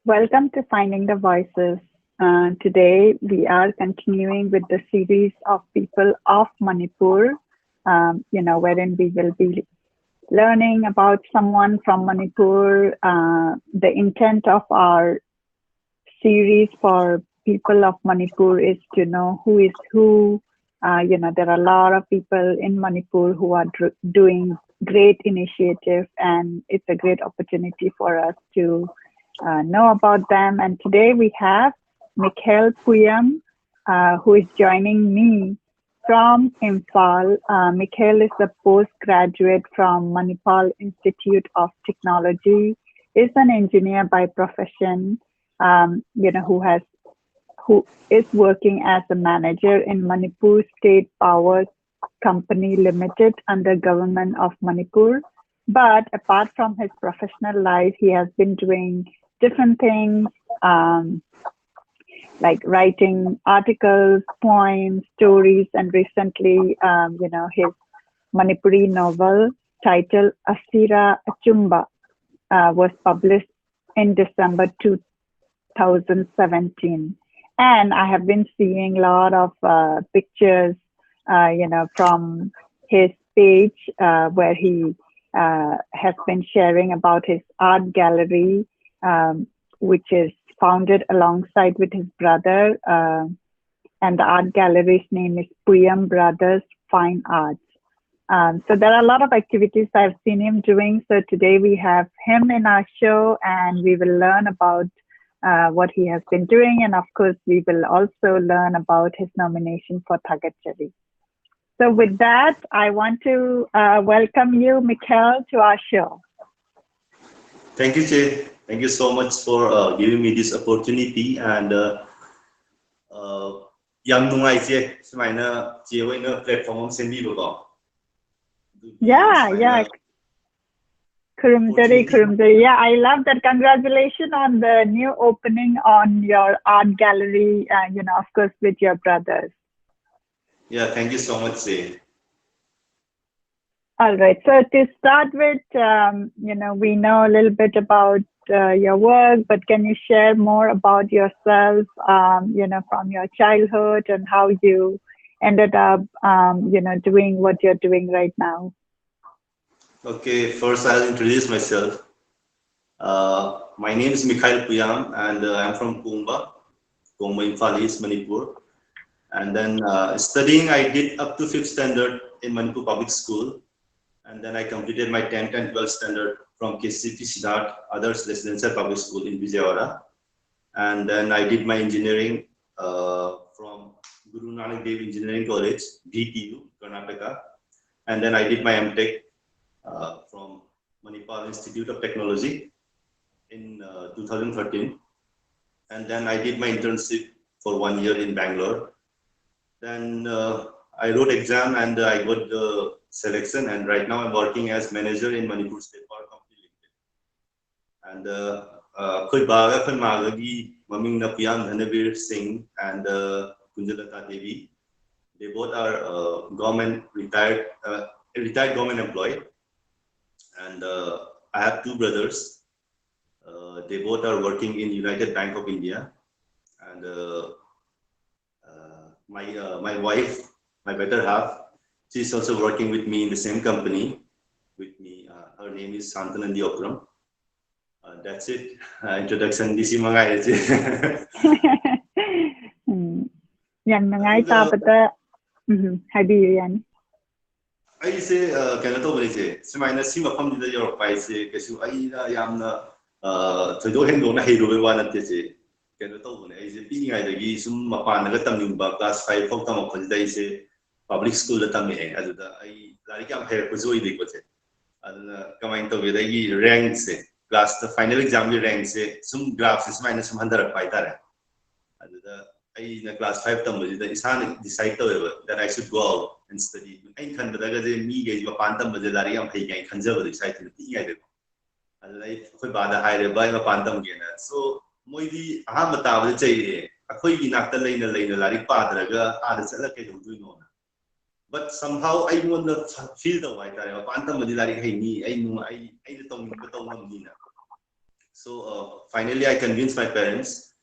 Welcome to Finding the Voices. Today we are continuing with the series of people of Manipur, wherein we will be learning about someone from Manipur. The intent of our series for people of Manipur is to know who is who. There are a lot of people in Manipur who are doing great initiative, and it's a great opportunity for us to know about them. And today we have Mikhail Puyam, who is joining me from Imphal. Mikhail is a postgraduate from Manipal Institute of Technology. Is an engineer by profession. Who is working as a manager in Manipur State Power Company Limited under Government of Manipur. But apart from his professional life, he has been doing different things like writing articles, poems, stories, and recently, his Manipuri novel titled Asira Achumba was published in December 2017. And I have been seeing a lot of pictures, from his page where he has been sharing about his art gallery, which is founded alongside with his brother. And the art gallery's name is Puyam Brothers FineArtz. So there are a lot of activities I've seen him doing. So today we have him in our show, and we will learn about what he has been doing. And of course, we will also learn about his nomination for Thagachari. So with that, I want to welcome you, Mikhail, to our show. Thank you, Che. Thank you so much for giving me this opportunity. And Yang Nungai Che, Smaina Che Wayne platform Sendi Bogo. Yeah. Kurumjari. Yeah, I love that. Congratulations on the new opening on your art gallery, of course, with your brothers. Yeah, thank you so much, Che. All right. So to start with, we know a little bit about your work, but can you share more about yourself, from your childhood and how you ended up, doing what you're doing right now? Okay, first I'll introduce myself. My name is Mikhail Puyam, and I'm from Kumba, Imphal East, Manipur. And then studying, I did up to 5th standard in Manipur Public School. And then I completed my 10th and 12th standard from KCP Siddharth, Aadarsh Residential Public School in Vijayawada. And then I did my engineering from Guru Nanak Dev Engineering College, BTU, Karnataka. And then I did my M.tech from Manipal Institute of Technology in 2013. And then I did my internship for 1 year in Bangalore. Then I wrote exam and I got the selection, and right now I'm working as manager in Manipur State Power Company Limited. And Khoi Baga Khoi Magagi, Maming na Puyam Dhanavir Singh and Kunjalata Devi, they both are retired government employee. And I have two brothers. They both are working in United Bank of India. And my wife, my better half, she's also working with me in the same company with me. Her name is Santanandi Okram. That's it. Introduction. This is Mangai. Yang Mangai tapata. Habi yan. I say, Kanato Bonice, Simina Sima from the Europe, I say, Kasu Aida Yamna, Todo Hendo, Hero, one at the Kanato, is a being either Gisum, Mapan, Latam, class 5 for Tam of the say public school at Tame, as I like I'm here for Zoe, and coming to with a ranks, class the final exam ranks, some graphs is minus 100 by that. In a class 5 Tamil, the Isan decided that I should go out and study. I can me gave a pantam with the Lariam Pay conservative excited. And like Bada higher by a pantam again. So Moidi Hamata will say, a quay knocked the lane, Larry Padraga, but somehow I want to feel the white pantam with the Larry Hay, I know I don't know. So finally, I convinced my parents,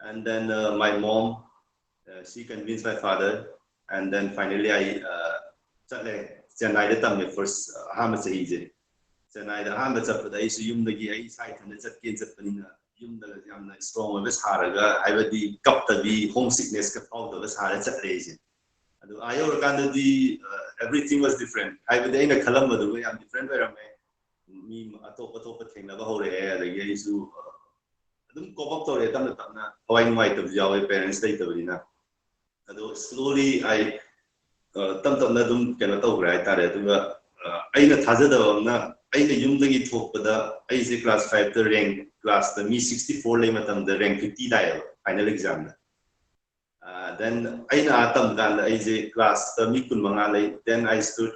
and then my mom, she convinced my father, and then finally I Chennai the first Ahmed Sahize. Chennai the Ahmed Chapada is Yumdagi, I site and it's a kids at Panina, Yumda Yamna strong of his Haraga, I would be Kaptavi, homesickness, out of his Harats at Asian. I organized everything was different. I would in a Columba the way I'm different where I'm me a top thing never hold air the gays who don't go up to it. How I might have Yahweh parents later. Slowly I Tantum cannot override that. I in a Tazada, I in the Yumdagi talk with the AC class 5 the rank class the me 64 limit the rank 50 dial final exam. Then I na atam gan I class the Mikun Mangalay, then I stood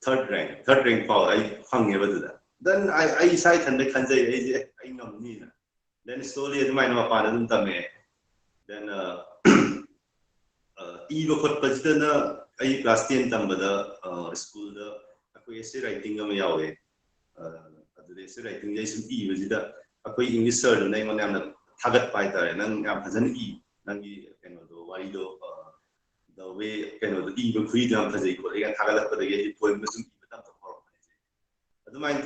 third rank power I hung over to that. Then I site and the Kanjay I know Nina. Then slowly at my Napan Tame. Then Eva put Pajana I class 10 Tambada school the Akway writing of Yahweh. The writing Jason E was it Akway English sir name on the Tagat Paita and I'm Hazan E. Nangi Warido the way the Eva freedom as a colleague and Tagala for the gate poem was mind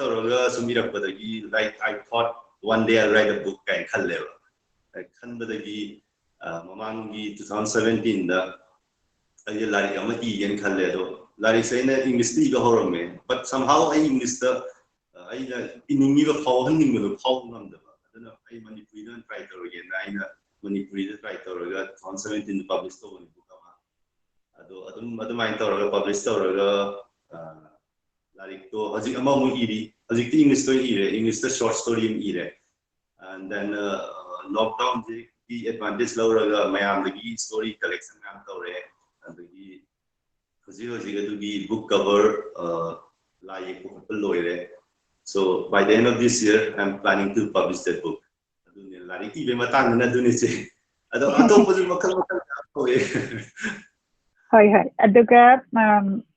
like I thought one day I'll write a book and Kaleva. I can be Mamangi 2017 the Larry Amati and Kaledo. Larry saying that English the horror man, but somehow I English the in English how hunting with a power number. I don't know, I Manipur writer again, I Manipur writer 2017 published story book. I don't mind published story. Like to as among iri, as English story English short story ire, and then lockdown the advantage lower mayam the story collection and the book cover like lawyer. So by the end of this year, I'm planning to publish that book. Like even matang na dun isi. Ato po Hi. Aduga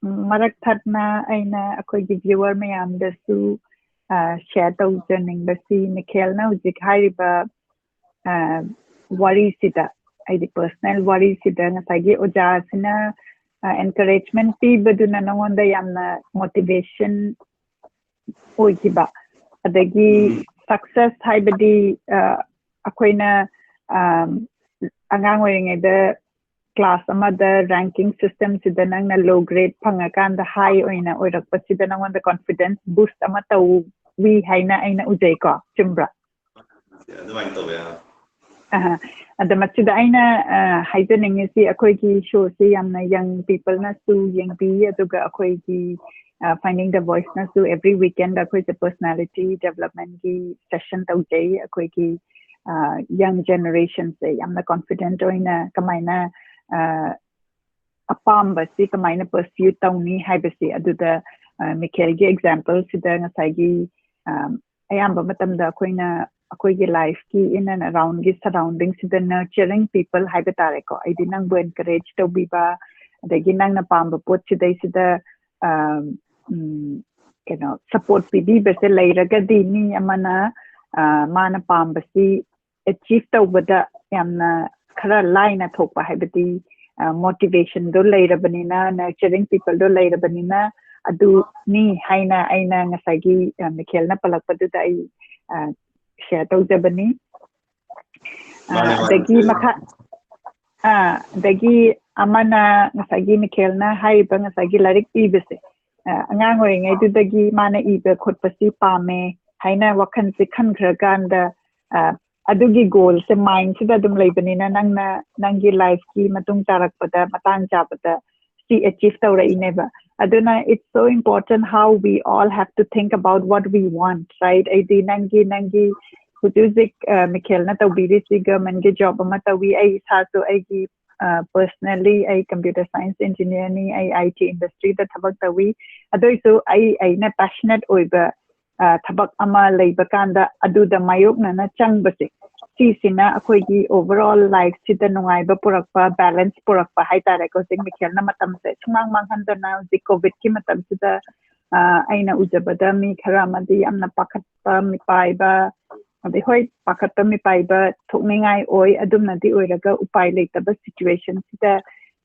marak thatna aina akogi viewer mayam dasu share tawjaning basi Mikhail na ujik hariba worry sida aidi personal worry sida na sagi oja sina encouragement pi baduna nangonda yamna motivation oikiba adagi success haibadi akoina angang oiringai the class amada ranking system sida nangna low grade phangakan the high oina oirakpa sida nangonda confidence boost amata we haina aina ujai ko chumbra the machida aina haidening si akoigi show si yamna young people na su young bi aduga akoigi finding the voice na su every weekend akoi the personality development ki session taujai akoigi young generation se yamna confident oina kamaina apamba si kamaina pursue tawni haibasi aduda Mikhail gi example sida ngasai ayamba matamda akoigi life ki in and around gi surroundings sida nurturing people haibatare ko aidi nang bu encourage to biba adagi nang na pamba pot sida support bibi bese lairaga dini amana mana pamba si achieve to bada yamna khara line thokpa haibati motivation do lairabanina nurturing people do lairabanina adu ni haina aina ngasagi Mikhail na palakpadu dai share tawjabani dagi amana ngasagi Mikhail na haiba ngasagi larik ibese angang oringai du dagi mana ibe khotpasi pame haina wakhan se khangraganda adugi goal se mind sida dum leibanina nangi life ki matung tarakpada matang chapada see achieve tawra ineba aduna it's so important how we all have to think about what we want, right? Aidi nangi hujuzik Mikhail na tawbiri si government ge job ma tawi ai saso ai personally ai computer science engineer ni ai IT industry da thabak tawi adoi so ai na passionate oiba thabak ama leiba kanda adu da mayok na changbase si sina akoigi overall life sida nungaiba purakpa balance purakpa haitare ko sing Mikhail na matam se chungmang manghandana zi covid ki matam sida aina ujabada mi khara madi amna pakhatpa mi paiba ꯑꯗꯩ ꯍꯣꯏ ꯄꯥꯈꯠꯄ ꯃꯤꯄꯥꯏꯕ ꯊꯣꯛꯅꯤꯡꯉꯥꯏ ꯑꯣꯏ ꯑꯗꯨꯝꯅꯗꯤ ꯑꯣꯏꯔꯒ ꯎꯄꯥꯏ ꯂꯩꯇꯕ ꯁꯤꯆꯨꯋꯦꯁꯟꯁꯤꯗ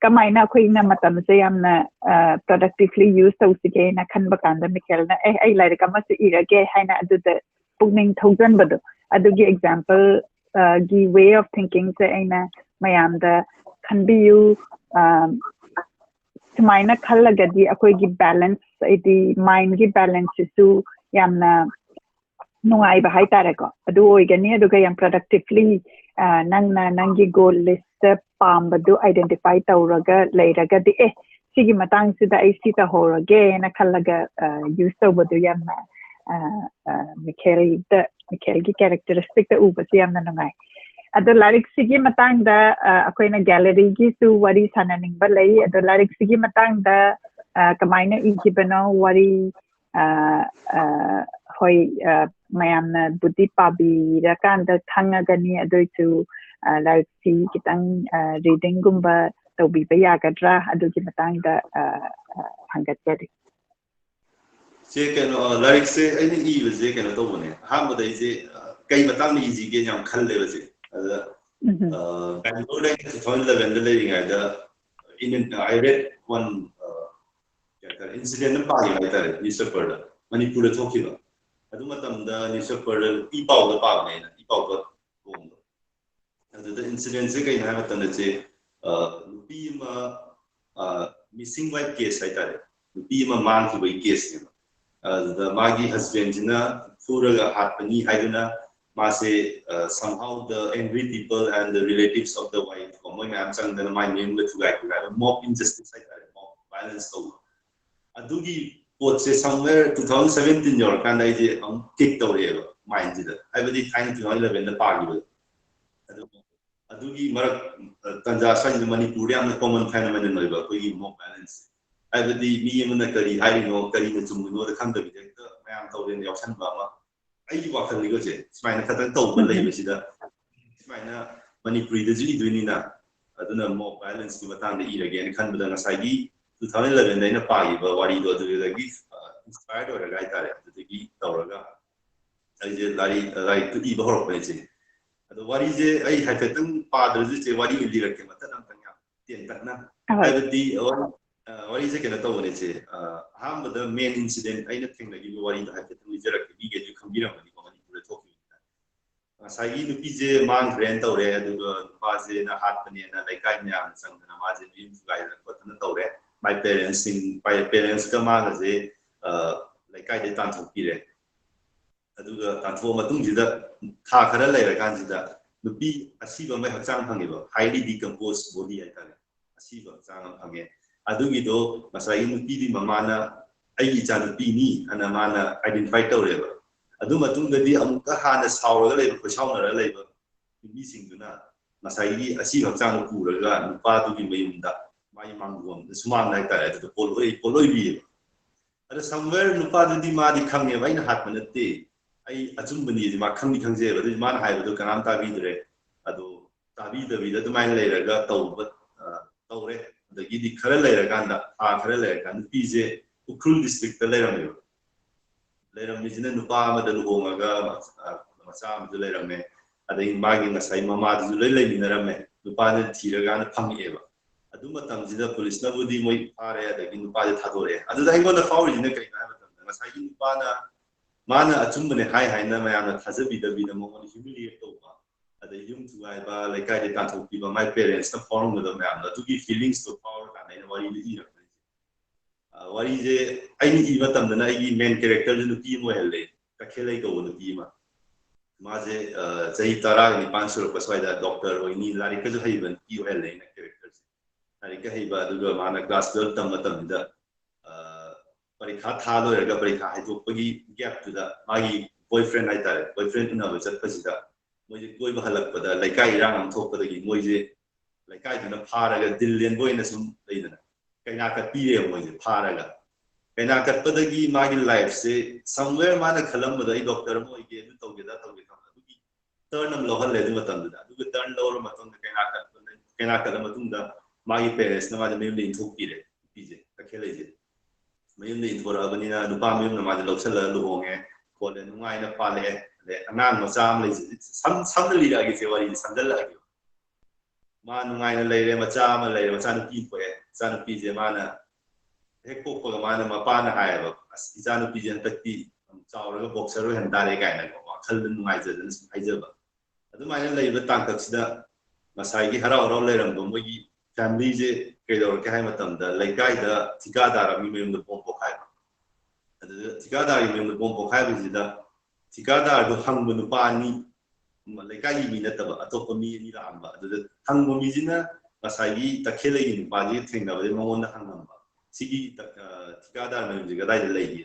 ꯀꯃꯥꯏꯅ ꯑꯩꯈꯣꯏꯅ ꯃꯇꯝꯁꯦ ꯌꯥꯝꯅ ꯄ꯭ꯔꯗꯛꯇꯤꯚꯂꯤ ꯌꯨꯁ ꯇꯧꯁꯤꯒꯦꯅ ꯈꯟꯕ ꯀꯥꯟꯗ ꯃꯤꯈꯦꯜꯅ ꯑꯩ ꯂꯥꯏꯔꯤꯛ ꯑꯃꯁꯨ ꯏꯔꯒꯦ ꯍꯥꯏꯅ ꯑꯗꯨꯗ ꯄꯨꯛꯅꯤꯡ ꯊꯧꯖꯟꯕꯗꯣ ꯑꯗꯨꯒꯤ ꯑꯦꯛꯖꯥꯝꯄꯜ ꯒꯤ ꯋꯦ ꯑꯣꯐ ꯊꯤꯡꯀꯤꯡꯁꯦ ꯑꯩꯅ ꯃꯌꯥꯝꯗ ꯈꯟꯕꯤꯌꯨ ꯁꯨꯃꯥꯏꯅ ꯈꯜꯂꯒꯗꯤ ꯑꯩꯈꯣꯏꯒꯤ ꯕꯦꯂꯦꯟꯁ ꯍꯥꯏꯗꯤ ꯃꯥꯏꯟꯒꯤ ꯕꯦꯂꯦꯟꯁꯁꯤꯁꯨ ꯌꯥꯝꯅ ꯅꯨꯡꯉꯥꯏꯕ ꯍꯥꯏꯇꯥꯔꯦꯀꯣ ꯑꯗꯨ ꯑꯣꯏꯒꯅꯤ ꯑꯗꯨꯒ ꯌꯥꯝ ꯄ꯭ꯔꯗꯛꯇꯤꯚꯂꯤ ꯅꯪꯅ ꯅꯪꯒꯤ ꯒꯣꯜ ꯂꯤꯁꯇ ꯄꯥꯝꯕꯗꯨ ꯑꯥꯏꯗꯦꯟꯇꯤꯐꯥꯏ ꯇꯧꯔꯒ ꯂꯩꯔꯒꯗꯤ ꯁꯤꯒꯤ ꯃꯇꯥꯡꯁꯤꯗ ꯑꯩ ꯁꯤ ꯇꯧꯍꯧꯔꯒꯦꯅ ꯈꯜꯂꯒ ꯌꯨꯁ ꯇꯧꯕꯗꯨ ꯌꯥꯝꯅ ꯃꯤꯈꯦꯜꯒꯤ ꯀꯦꯔꯦꯛꯇꯔꯤꯁꯇꯤꯛꯇ ꯎꯕꯁꯦ ꯌꯥꯝꯅ ꯅꯨꯡꯉꯥꯏ ꯑꯗꯣ ꯂꯥꯏꯔꯤꯛꯁꯤꯒꯤ ꯃꯇꯥꯡꯗ ꯑꯩꯈꯣꯏꯅ ꯒꯦꯂꯔꯤꯒꯤꯁꯨ ꯋꯥꯔꯤ ꯁꯥꯟꯅꯅꯤꯡꯕ ꯂꯩ ꯑꯗꯣ ꯂꯥꯏꯔꯤꯛꯁꯤꯒꯤ ꯃꯇꯥꯡꯗ ꯀꯃꯥꯏꯅ ꯏꯈꯤꯕꯅꯣ ꯋꯥꯔꯤ ꯍꯣꯏ ꯃꯌꯥꯝꯅ ꯕꯨꯗꯤ ꯄꯥꯕꯤꯔꯀꯥꯟꯗ ꯈꯪꯉꯒꯅꯤ ꯑꯗꯨꯏꯁꯨ ꯂꯥꯏꯔꯤꯛꯁꯤ ꯈꯤꯇꯪ ꯔꯤꯗꯤꯡꯒꯨꯝꯕ ꯇꯧꯕꯤꯕ ꯌꯥꯒꯗ꯭ꯔꯥ ꯑꯗꯨꯒꯤ ꯃꯇꯥꯡꯗ ꯍꯪꯒꯠꯆꯔꯤ ꯁꯦ ꯀꯩꯅꯣ ꯂꯥꯏꯔꯤꯛꯁꯦ ꯑꯩꯅ ꯏꯕꯁꯦ ꯀꯩꯅꯣ ꯇꯧꯕꯅꯦ ꯑꯍꯥꯟꯕꯗ ꯑꯩꯁꯦ ꯀꯩ ꯃꯇꯥꯡꯗ 이지게 ꯌꯥꯝ ꯈꯜꯂꯦꯕꯁꯦ ꯑꯗ ꯕꯦꯡꯒꯂꯣꯔꯗ 2011ꯗ ꯂꯩꯔꯤꯉꯩꯗ I read one incident ꯑꯃ ꯄꯥꯈꯤꯕ ꯍꯥꯏꯇꯥꯔꯦ ꯅ꯭ꯌꯨꯁꯄꯦꯄꯔꯗ ꯃꯅꯤꯄꯨꯔꯗ ꯊꯣꯛꯈꯤꯕ ꯑꯗꯨ ꯃꯇꯝꯗ ꯅ꯭ꯌꯨꯁꯄꯦꯄꯔꯗ ꯏ-ꯄꯥꯎꯗ ꯄꯥꯕꯅꯦ ꯑꯩꯅ ꯏ-ꯄꯥꯎꯗ ꯐꯣꯡꯕ ꯑꯗꯨꯗ ꯏꯟꯁꯤꯗꯦꯟꯠꯁꯦ ꯀꯩꯅꯣ ꯍꯥꯏꯕ ꯃꯇꯝꯗ ꯅꯨꯄꯤ ꯑꯃ ꯃꯤꯁꯤꯡ ꯂꯥꯏꯛ ꯀꯦꯁ ꯍꯥꯏꯇꯥꯔꯦ ꯅꯨꯄꯤ ꯑꯃ ꯃꯥꯡꯈꯤꯕꯒꯤ ꯀꯦꯁꯅꯦꯕ ꯑꯗꯨꯗ ꯃꯥꯒꯤ ꯍꯁꯕꯦꯟꯁꯤꯅ ꯐꯨꯔꯒ ꯍꯥꯠꯄꯅꯤ ꯍꯥꯏꯗꯨꯅ मासे somehow the angry people and the relatives of the wife मोई मैम चंदन माय नेम में थुगाई mob injustice हाइतारे mob violence तो अदुगी पोट से somewhere 2017 योर कांदा इजे हम किक तौरेबा माइंड जिदा हाइबदी थाइन 2011 दा पागिबो अदुगी मरक तंजा साइन मणिपुर याम कॉमन फेनोमेनन लइबा कोई mob violence हाइबदी मी यमना करी हाइनो करी न चुमनो द खंदबि द मैम तौरेन यावसन बामा ꯑꯩꯒꯤ ꯋꯥꯈꯜꯅꯤꯀꯣꯁꯦ ꯁꯨꯃꯥꯏꯅ ꯈꯛꯇꯪ ꯇꯧꯕ ꯂꯩꯕꯁꯤꯗ ꯁꯨꯃꯥꯏꯅ ꯃꯅꯤꯄꯨꯔꯤꯗꯁꯨ ꯏꯗꯣꯏꯅꯤꯅ ꯑꯗꯨꯅ ꯃꯣb ꯚꯥꯏꯂꯦꯟꯁꯀꯤ ꯃꯇꯥꯡꯗ ꯏꯔꯒꯦꯅ ꯈꯟꯕꯗ ꯉꯁꯥꯏꯒꯤ 2011ꯗ ꯑꯩꯅ ꯄꯥꯈꯤꯕ ꯋꯥꯔꯤꯗꯣ ꯑꯗꯨꯗꯒꯤ ꯏꯟꯁꯄꯥꯌꯔ ꯑꯣꯏꯔꯒ ꯍꯥꯏꯇꯥꯔꯦ ꯑꯗꯨꯗꯒꯤ ꯇꯧꯔꯒ ꯑꯩꯁꯦ ꯂꯥꯏꯔꯤꯛꯇꯨ ꯏꯕ ꯍꯧꯔꯛꯄꯅꯦ ꯑꯗꯣ ꯋꯥꯔꯤꯁꯦ ꯑꯩ ꯍꯥꯏꯐꯦꯠꯇꯪ ꯄꯥꯗ꯭ꯔꯁꯨ ꯆꯦ ꯋꯥꯔꯤ ꯂꯤꯔꯛꯀꯦ ꯃꯇꯠ ꯑꯃꯇꯪ ꯌꯥꯝ ꯇꯦꯟꯇꯛꯅ ꯍꯥꯏꯕꯗꯤ ꯋꯥꯔꯤꯁꯦ ꯀꯩꯅꯣ ꯇꯧꯕꯅꯦ ꯆꯦ ꯑꯍꯥꯟꯕꯗ ꯃꯦꯟ ꯏꯟꯁꯤꯗꯦꯟꯠ ꯑꯩꯅ ꯊꯦꯡꯅꯈꯤꯕ ꯋꯥꯔꯤꯗꯣ ꯍꯥꯏꯐꯦꯠꯇꯪ ꯂꯤꯖꯔꯛꯀꯦ ꯃꯤꯒꯩꯁꯨ ꯈꯪꯕꯤꯔꯝꯒꯅꯤꯀꯣ ꯃꯅꯤꯄꯨꯔꯗ ꯊꯣꯛꯈꯤꯕꯅꯤꯅ ꯉꯁꯥꯏꯒꯤ ꯅꯨꯄꯤꯁꯦ ꯃꯥꯡꯈ꯭ꯔꯦꯅ ꯇꯧꯔꯦ ꯑꯗꯨꯒ ꯅꯨꯄꯥꯁꯦꯅ ꯍꯥꯠꯄꯅꯦꯅ ꯂꯩꯀꯥꯏ ꯃꯌꯥꯝꯅ ꯆꯪꯗꯅ ꯃꯥꯁꯦ ꯃꯌꯨꯝ ꯊꯨꯒꯥꯏꯗꯅ ꯈꯣꯠꯇꯅ ꯇꯧꯔꯦ ꯃꯥꯏ ꯄꯦꯔꯦꯟꯁꯀ ꯃꯥꯒꯁꯦ ꯂꯩꯀꯥꯏꯗꯩ ꯇꯥꯟꯊꯣꯛꯄꯤꯔꯦ ꯑꯗꯨꯒ ꯇꯥꯟꯊꯣꯛꯑ ꯃꯇꯨꯡꯁꯤꯗ ꯊꯥ ꯈꯔ ꯂꯩꯔꯀꯥꯟꯁꯤꯗ ꯅꯨꯄꯤ ꯑꯁꯤꯕ ꯑꯃ ꯍꯛꯆꯥꯡ ꯐꯪꯉꯦꯕ ꯍꯥꯏꯂꯤ ꯗꯤꯀꯝꯄꯣꯁ ꯕꯣꯗꯤ ꯍꯥꯏꯇꯥꯔꯦ ꯑꯁꯤꯕ ꯍꯛꯆꯥꯡ ꯑꯃ ꯐꯪꯉꯦ ꯑꯗꯨꯒꯤꯗꯣ ꯉꯁꯥꯏꯒꯤ ꯅꯨꯄꯤꯗꯤ ꯃꯃꯥꯅ ꯑꯩꯒꯤ ꯏꯆꯥ ꯅꯨꯄꯤꯅꯤ ꯑꯅ ꯃꯥꯅ ꯑꯥꯏꯗꯦꯟꯇꯤꯐꯥꯏ ꯇꯧꯔꯦꯕ ꯑꯗꯨ ꯃꯇꯨꯡꯗꯗꯤ ꯑꯃꯨꯛꯀ ꯍꯥꯟꯅ ꯁꯥꯎꯔꯒ ꯂꯩꯕ ꯈꯣꯏꯁꯥꯎꯅꯔꯒ ꯂꯩꯕ ꯅꯨꯄꯤꯁꯤꯡꯗꯨꯅ ꯉꯁꯥꯏꯒꯤ ꯑꯁꯤꯕ ꯍꯛꯆꯥꯡꯗꯣ ꯄꯨꯔꯒ ꯅꯨꯄꯥꯗꯨꯒꯤ ꯃꯌꯨꯝꯗ ꯃꯥꯒꯤ ꯃꯥꯡꯒꯣꯟꯗ ꯁꯨꯃꯥꯡꯗ ꯍꯥꯏꯇꯥꯔꯦ ꯑꯗꯨꯗ ꯄꯣꯠꯂꯣꯏꯕꯤꯌꯦꯕ ꯑꯗ ꯁꯝꯋꯦꯌꯔ ꯅꯨꯄꯥꯗꯨꯗꯤ ꯃꯥꯗꯤ ꯈꯪꯉꯦꯕ ꯑꯩꯅ ꯍꯥꯠꯄ ꯅꯠꯇꯦ ꯑꯩ ꯑꯆꯨꯝꯕꯅꯤꯗꯤ ꯃꯥ ꯈꯪꯖꯩꯕ ꯑꯗꯨꯗꯤ ꯃꯥꯅ ꯍꯥꯏꯕꯗꯣ ꯀꯅꯥꯝ ꯇꯥꯕꯤꯗ꯭ꯔꯦ ꯑꯗꯣ ꯇꯥꯕꯤꯗꯕꯤꯗ ꯑꯗꯨꯃꯥꯏꯅ ꯂꯩꯔꯒ ꯇꯧꯔꯦ ꯑꯗꯒꯤꯗꯤ ꯈꯔ ꯂꯩꯔꯀꯥꯟꯗ ꯊꯥ ꯈꯔ ꯂꯩꯔꯀꯥꯟꯗ ꯅꯨꯄꯤꯁꯦ ꯎꯈ꯭ꯔꯨꯜ ꯗꯤꯁꯇ꯭ꯔꯤꯛꯇ ꯂꯩꯔꯝꯃꯦꯕ ꯂꯩꯔꯝꯃꯤꯁꯤꯅ ꯅꯨꯄꯥ ꯑꯃꯗ ꯂꯨꯍꯣꯡꯉꯒ ꯃꯆꯥ ꯑꯃꯁꯨ ꯂꯩꯔꯝꯃꯦ ꯑꯗꯩ ꯃꯥꯒꯤ ꯉꯁꯥꯏ ꯃꯃꯥꯗꯨꯁꯨ ꯂꯣꯏ ꯂꯩꯃꯤꯟꯅꯔꯝꯃꯦ ꯅꯨꯄꯥꯁꯦ ꯊꯤꯔꯀꯥꯟꯗ ꯐꯪꯉꯛꯑꯦꯕ ꯑꯗꯨ ꯃꯇꯝꯁꯤꯗ ꯄꯨꯂꯤꯁꯅꯕꯨꯗꯤ ꯃꯣꯏ ꯐꯥꯔꯦ ꯑꯗꯒꯤ ꯅꯨꯄꯥꯁꯦ ꯊꯥꯗꯣꯔꯛꯑꯦ ꯑꯗꯨꯗ ꯑꯩꯉꯣꯟꯗ ꯐꯥꯎꯔꯤꯁꯤꯅ ꯀꯩꯅꯣ ꯍꯥꯏꯕ ꯃꯇꯝꯗ ꯉꯁꯥꯏꯒꯤ ꯃꯥꯅ ꯑꯆꯨꯝꯕꯅꯦ ꯍꯥꯏꯅ ꯃꯌꯥꯝꯅ ꯊꯥꯖꯕꯤꯗꯕꯤꯗ ꯃꯉꯣꯟꯗ ꯍ꯭ꯌꯨꯃꯤꯂꯤꯌꯦꯠ ꯇꯧꯕ ꯑꯗꯩ ꯌꯨꯝ ꯊꯨꯒꯥꯏꯕ ꯂꯩꯀꯥꯏꯗ ꯇꯥꯟꯊꯣꯛꯄꯤꯕ ꯃꯥꯏ ꯄꯦꯔꯦꯟꯁꯅ ꯐꯥꯎꯔꯝꯒꯗꯕ ꯃꯌꯥꯝꯗꯣ ꯑꯗꯨꯒꯤ ꯐꯤꯂꯤꯡꯁꯇꯣ ꯐꯥꯎꯔꯀꯥꯟꯗ ꯑꯩꯅ ꯋꯥꯔꯤꯗꯣ ꯏꯔꯛꯄꯅꯦ ꯋꯥꯔꯤꯁꯦ ꯑꯩꯅ ꯏꯕ ꯃꯇꯝꯗꯅ ꯑꯩꯒꯤ ꯃꯦꯟ ꯀꯦꯔꯦꯛꯇꯔꯁꯦ ꯅꯨꯄꯤ ꯑꯃ ꯑꯣꯏꯍꯜꯂꯦ ꯀꯈꯦꯂꯩ ꯀꯧꯕ ꯅꯨꯄꯤ ꯑꯃ ꯃꯥꯁꯦ ꯆꯍꯤ 19 ꯁꯨꯔꯛꯄ ꯁ꯭ꯋꯥꯏꯗ ꯗꯣꯛꯇꯔ ꯑꯣꯏꯅꯤ ꯂꯥꯏꯔꯤꯛꯀꯁꯨ ꯍꯩꯕ ꯅꯨꯄꯤ ꯑꯣꯏꯍꯜꯂꯦ ꯑꯩꯅ ꯀꯦꯔꯦꯛꯇꯔꯁꯦ ꯂꯥꯏꯔꯤꯛꯀ ꯍꯩꯕ ꯑꯗꯨꯒ ꯃꯥꯅ ꯀ꯭ꯂꯥꯁ 12 ꯇꯝꯕ ꯃꯇꯝꯁꯤꯗ ꯄꯔꯤꯈꯥ ꯊꯥ ꯂꯣꯏꯔꯒ ꯄꯔꯤꯈꯥ ꯍꯥꯏꯗꯣꯛꯄꯒꯤ ꯒꯦꯞꯇꯨꯗ ꯃꯥꯒꯤ ꯕꯣꯏꯐ꯭ꯔꯦꯟ ꯍꯥꯏꯇꯥꯔꯦ ꯕꯣꯏꯐ꯭ꯔꯦꯟ ꯎꯅꯕ ꯆꯠꯄꯁꯤꯗ ꯃꯣꯏꯁꯦ ꯀꯣꯏꯕ ꯍꯜꯂꯛꯄꯗ ꯂꯩꯀꯥꯏ ꯏꯔꯥꯡ ꯑꯃ ꯊꯣꯛꯄꯗꯒꯤ ꯃꯣꯏꯁꯦ ꯂꯩꯀꯥꯏꯗꯨꯅ ꯐꯥꯔꯒ ꯗꯤꯜ ꯂꯦꯟꯕ ꯑꯣꯏꯅ ꯁꯨꯝ ꯂꯩꯗꯅ ꯀꯩꯅꯥ ꯀꯠꯄꯤꯔꯦꯕ ꯃꯣꯏꯁꯦ ꯐꯥꯔꯒ ꯀꯩꯅꯥ ꯀꯠꯄꯗꯒꯤ ꯃꯥꯒꯤ ꯂꯥꯏꯐꯁꯦ ꯁꯝꯋꯦꯌꯔ ꯃꯥꯅ ꯈꯜꯂꯝꯕꯗ ꯑꯩ ꯗꯣꯛꯇꯔ ꯑꯃ ꯑꯣꯏꯒꯦ ꯑꯗꯨ ꯇꯧꯒꯦꯗ ꯑꯗꯨꯒꯤ ꯇꯔꯟ ꯑꯃ ꯂꯧꯍꯜꯂꯦ ꯑꯗꯨ ꯃꯇꯝꯗꯨꯗ ꯑꯗꯨꯒ ꯇꯔꯟ ꯂꯧꯔ ꯃꯇꯨꯡꯗ ꯀꯩꯅꯥ ꯀꯠꯂ ꯃꯇꯨꯡꯗ ꯃꯥꯒꯤ ꯄꯦꯔꯦꯟꯁꯅ ꯃꯥꯁꯦ ꯃꯌꯨꯝꯗ ꯏꯟꯊꯣꯛꯄꯤꯔꯦ ꯅꯨꯄꯤꯁꯦ ꯀꯈꯦꯂꯩꯁꯦ ꯃꯌꯨꯝꯗ ꯏꯟꯊꯣꯔꯛꯑꯕꯅꯤꯅ ꯅꯨꯄꯥ ꯃꯌꯨꯝꯅ ꯃꯥꯁꯦ ꯂꯧꯁꯜꯂꯒ ꯂꯨꯍꯣꯡꯉꯦ ꯈꯣꯠꯂꯦ ꯅꯨꯡꯉꯥꯏꯅ ꯄꯥꯜꯂꯛꯑꯦ anang macam lagi sam lagi sewari sandal lagi mana ngai lagi macam nupi ko nupi je mana hekpo ko mana mapana hai ba nupi je takti chauraga boxer ro hendare kaina ko khal ngai je hai je ba adu mana lagi ba tangtak sida masai gi harau harau leram bo mogi family je kedor ka hai matam da laikai da tikadar mi mem do pom khai adu tikadar mi mem do pom khai bi da tikadar do hang bu pa ni laikai mi na ta ba atop mi ni la amba adu hang bu mi jina masai gi takhele gi pa ji thing da ba mongon da hang amba sigi tikadar mem ji ga dai da lai gi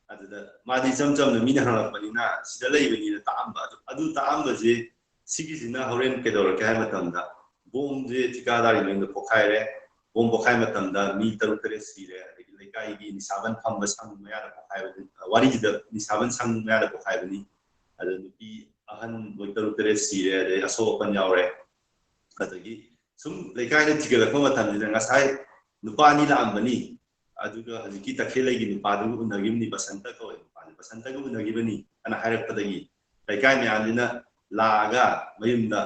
adu da ma di cham cham mi na hang pa ni na sida lai bi ni ta amba adu ta amba je sigi jina horen kedor ka hai matam da bom je tikadar mi do pokhai re bom pokhai matam da mi taru tere si re laikai gi nisaban pham ba sang ma ya da pokhai wari ji da nisaban sang ma ya da pokhai ni adu nupi ahan boi taru tere si re de aso pan yaw re adagi sum laikai da tigala ko matam ji ngasai nupa ni la ambani aduga haziki takhele gi nupa du unagim ni basanta ko basanta ko unagi bani ana harap padagi laikai me andina laga mayumda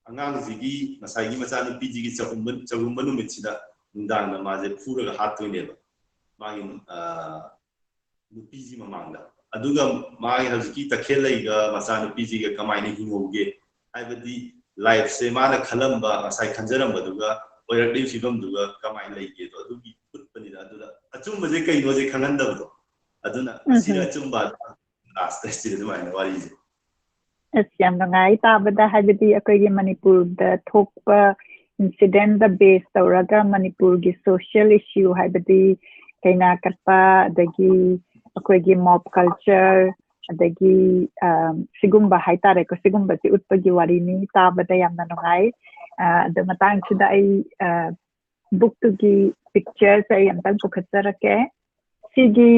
angang zigi masai gi macha nupi ji gi chagum numit sida nundang na maje phuraga hatoi ba magi nupi ji mamangda aduga magi haziki takhele ga macha nupi ji ga kamai ni hingoge haibadi life se mana khalamba masai khanjaram baduga oirakli fibam duga kamai leige to adugi putpani da aduda achumba je kai no je khananda do aduna asira achumba last stage de mai wari je yam ngai ta bada habiti akogi Manipur da thokpa incident da base tawraga Manipur gi social issue habiti kaina katpa dagi akogi mob culture adagi sigumba haitare ko sigumba ti utpagi wari ni ta bada yam ngai the matang sida ai book to gi pictures ai amtal pukhatsara ke sigi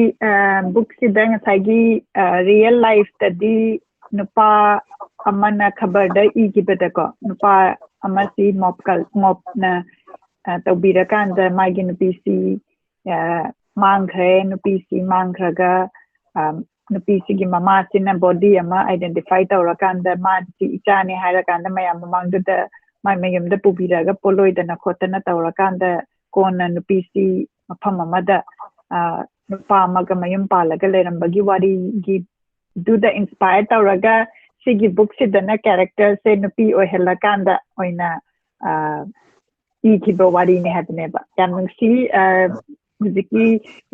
book sida ngai gi real life study nupa amana khabar da I gibada ko nupa amasi mob na tawbira kan da magi nupi si mangre nupi si mangraga nupi si gi mama sina body ama identify tawra kan da ma si ichani haira kan da mayam mamang da mai mayam da pubira ga poloi da na khotana tawra kan da kona nupi si mafam amada nupa maga mayum palaga lerambagi wari gi do the inspired tawraga sigi book sidana character se nupi ohelakanda oina ikibo wari ne hadne ba yamung si muziki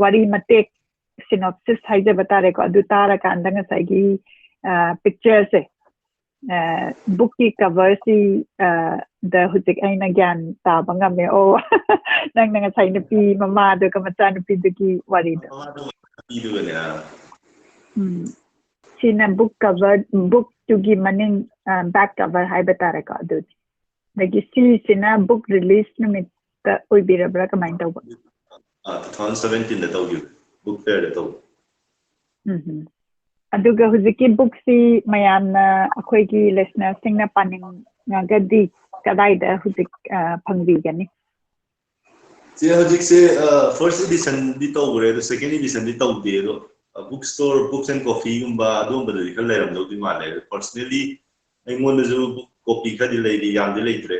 wari matek synopsis haide batare ko adu tara kanda nga sagi picture se book ki cover si the hutik aina gyan ta banga me o nang nga sai nupi mama do ka macha nupi duki wari do Sina book cover book to give maning back cover hai batare ko adu lagi sina book release numit ta oi birabra ka main taw 2017 da taw book fair da taw aduga huziki book si mayamna akhoi gi listener singna paning ngagadi kadai da huzik phangbi gani je huzik se first edition di taw re do second edition di taw de do bookstore books and coffee gumba dum ba di kala ram do di male personally ai mon ju copy ka di lady yam di leitre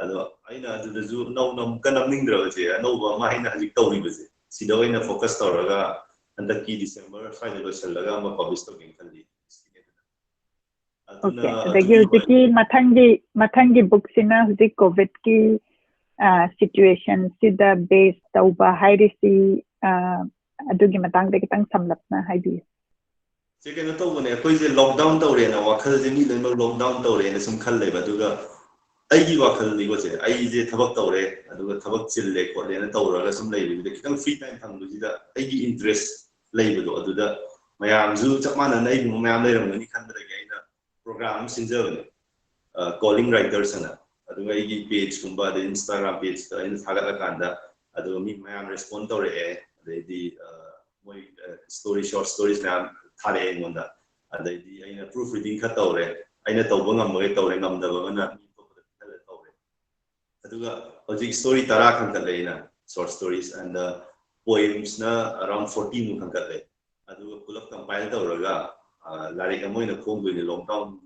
ado aina adu ju no kanam ning dra je no ba ma aina hajik taw ri baje sida oina focus tawraga andaki December final lo sallaga ma publish to gen khali okay adagi hujiki mathangi book sina hudik covid ki situation sida base tawba hairisi adugi matang de kitang samlapna haibi se kena to bone koi je lockdown tawre na wakhal je mi le lockdown tawre na sum khal le ba duga ai gi wakhal ni go je ai je thabak tawre aduga thabak chil le ko le na tawra ga sum le bi kitang free time thang du ji da ai gi interest le ba do aduda mayam ju chapmana nai bi mayam le ram ni khan da ga ina program sinja calling writers na aduga ai gi page kumba de Instagram page ta in thaga la kanda adu mi mayam respond tawre di moi story short stories na thare ngonda adai aina proofreading kha tawre aina tawba ngamwe tawre ngamdaba na mi to da tawre aduga hoji story tara khan ka leina short stories and poems na around 14 khan ka le aduga pulak compile tawraga Like a moina phone in the lockdown.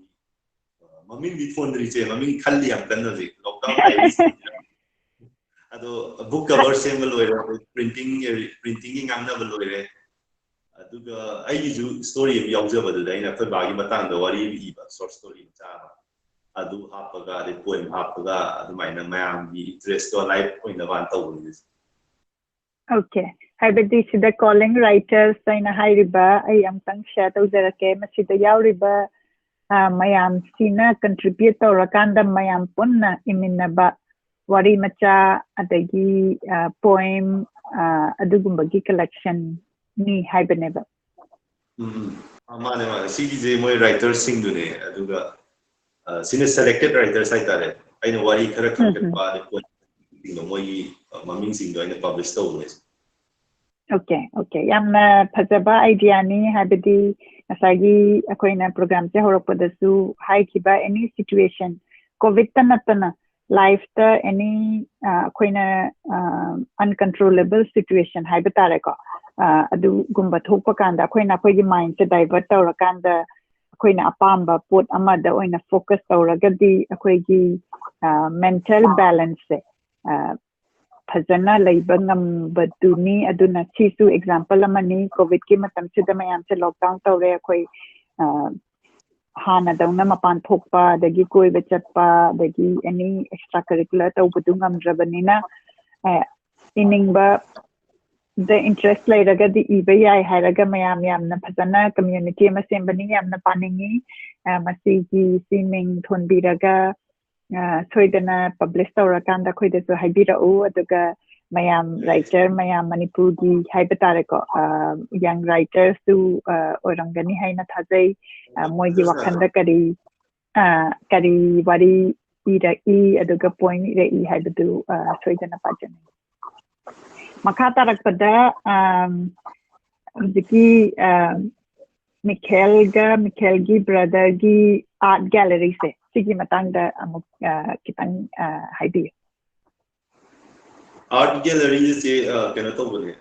Maming di phone reach, maming Kali am Kanazi, lockdown lives. A book cover symbol printing ang naval. I use story of Yauza, the Dana Fabagi Batanga, what he short story. Adu Hapaga, the poem Hapaga, the minor man, the interest or life point of Antagonis. Okay. Hi, Betty, the calling writers in a high riba. I am Tang Shadow, there came a Sita Yau riba. Mayam Sina contributor Rakanda Mayam Punna Iminaba Wari Macha Adagi poem Adugumbagi collection ni Hibeneva. Amana, CJ, my writers sing today. Aduga. Since selected writers I tell I know what he corrected by the Maming Sing in the published stories. Okay. Yamna Pazaba idea ni Habidi Asagi Aquina program Jahoropodasu High Kiba any situation COVID Tanatana life any Aquina uncontrollable situation Hibatareko Adu Gumbat Hopakanda Aquina Kogi mind to divert or Kanda Aquina Apamba put Amada in a focus or Ragadi Aquigi mental balance. Pazana labor baduni aduna chisu example amani COVID ki matam sida mayam se lockdown tawre koi hana dauna mapan thokpa dagi koi bechatpa dagi any extracurricular tawbudu ngamdrabanina iningba the interest lairaga di iba yai haraga mayam yamna phazana community ma sembani yamna paningi masigi siming thonbiraga Soidana published or Kanda Koida to Hibira O, Aduga Mayam writer, Mayam Manipudi, Hibatareko, young writers to Orangani Haina Taze, Moji Wakanda Kari Wari Ida E, Aduga Point Ida E Hibadu, Soidana Pajan. Makata Rakpada, Ziki Mikhail brother gi art gallery se. Sige matanda amuk kitang idea. Art gallery is a Kanatobole.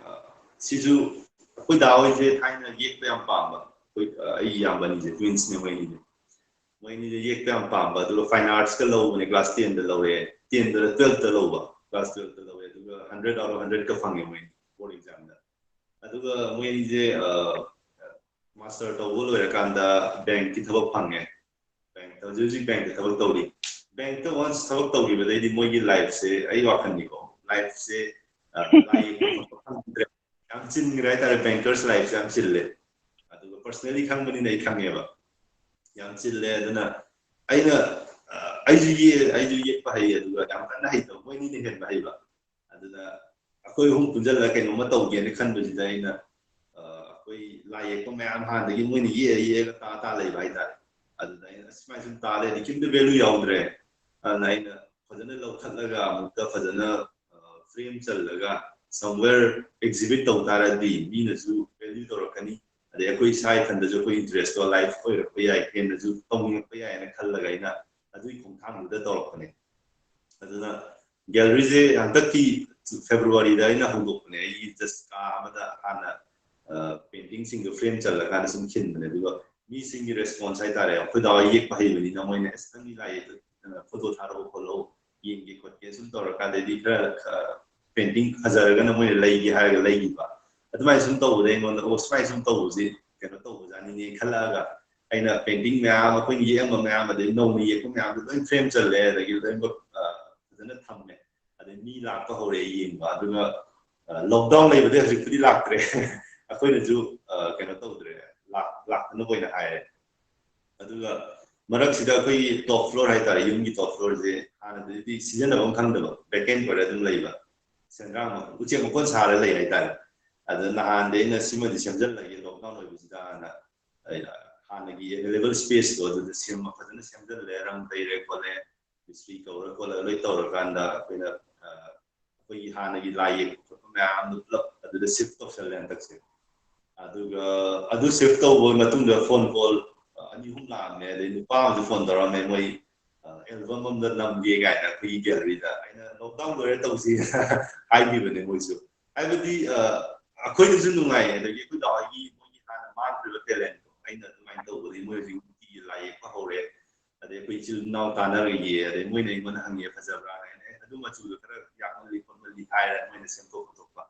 Sizu, put out a kind of Yekam Pamba, with a Yambani, twins Neway. When you Yekam Pamba, the fine arts galore when a glass 10 the lower, 10 the 12 the lower, glass 12 the lower, 100 or 100 Kafangi, for example. Aduga when is a master to Wulu Kanda bank it about Pange. Bank, the Juji Bank, the Tabakoli. Bank the ones Tabakoli, but they did more life say, Aywakaniko. Life say, I'm sitting right at a banker's life, I'm still there. I do personally come in a camera. Young still there, then I know I do yet by a night of when in the head by Eva. And then a coy home to like a mato get a country designer. Like a man hand the win a year, Tata by that. And then a smashing tale, the king the value out there. And I know for the little Kalaga, for the frame Salaga, somewhere exhibit out there, the Venus value or Kani, the Equi site and the Joko interest or life for a Paya in the Zoo, Tommy Paya and a Kalagaina, as we come with the dog on it. Gallery and 30 February, the Ina Hungopane, just Hana paintings in the frame Salagan, some kin, missing response. I thought, put our yek behavior in a way, and like photo taro polo, yin get or a painting has a gun lady, hire a lady. Advice on told them on the most spice on toes, it cannot told and in Kalaga. I know painting now, when you am a man, they know me, come out, the frame to leather, you then got the thumb, and then me like the whole yin, but lockdown labor, there's a pretty lack there. I couldn't do cannot told lack no way to hire. Maraxida top floor, I thought you top floor, and the season of uncomfortable, back end for them labor. Sandram, which you can say like that. And then the Sima the Shamjan like a lockdown was done. Hanagi level space go to the Sim of the Shamjan around the recall, the speak over a later or Randa when we Hanagi like the shift of the land. Adu shift over Matunda phone call. New land, the power the phone around memory. Album that Nambi guy, we get rid of. I know down the red of the I give an emotion. I would be according to my, the Yakuda, he had a man with a talent. I know ꯑꯗꯨꯃꯥꯏꯅ ꯇꯧꯕꯗꯤ ꯃꯣꯏ ꯍꯧꯖꯤꯛ ꯂꯥꯏ ꯌꯦꯛꯄ ꯍꯧꯔꯦ ꯑꯗꯩ ꯑꯩꯈꯣꯏ ꯏꯆꯤꯜ ꯏꯅꯥꯎ ꯇꯥꯟꯅꯔꯒꯦ ꯑꯗꯩ ꯃꯣꯏꯅ ꯑꯩꯉꯣꯟꯗ ꯍꯪꯉꯦ ꯐꯖꯕ꯭ꯔꯥ ꯍꯥꯏꯅ ꯑꯗꯨ ꯃꯆꯨꯗꯣ ꯈꯔ ꯌꯥꯛꯃꯜꯂꯤ ꯈꯣꯠꯃꯜꯂꯤ ꯍꯥꯏꯔ ꯃꯣꯏꯅ ꯁꯦꯝꯗꯣꯛ ꯈꯣꯠꯇꯣꯛꯄ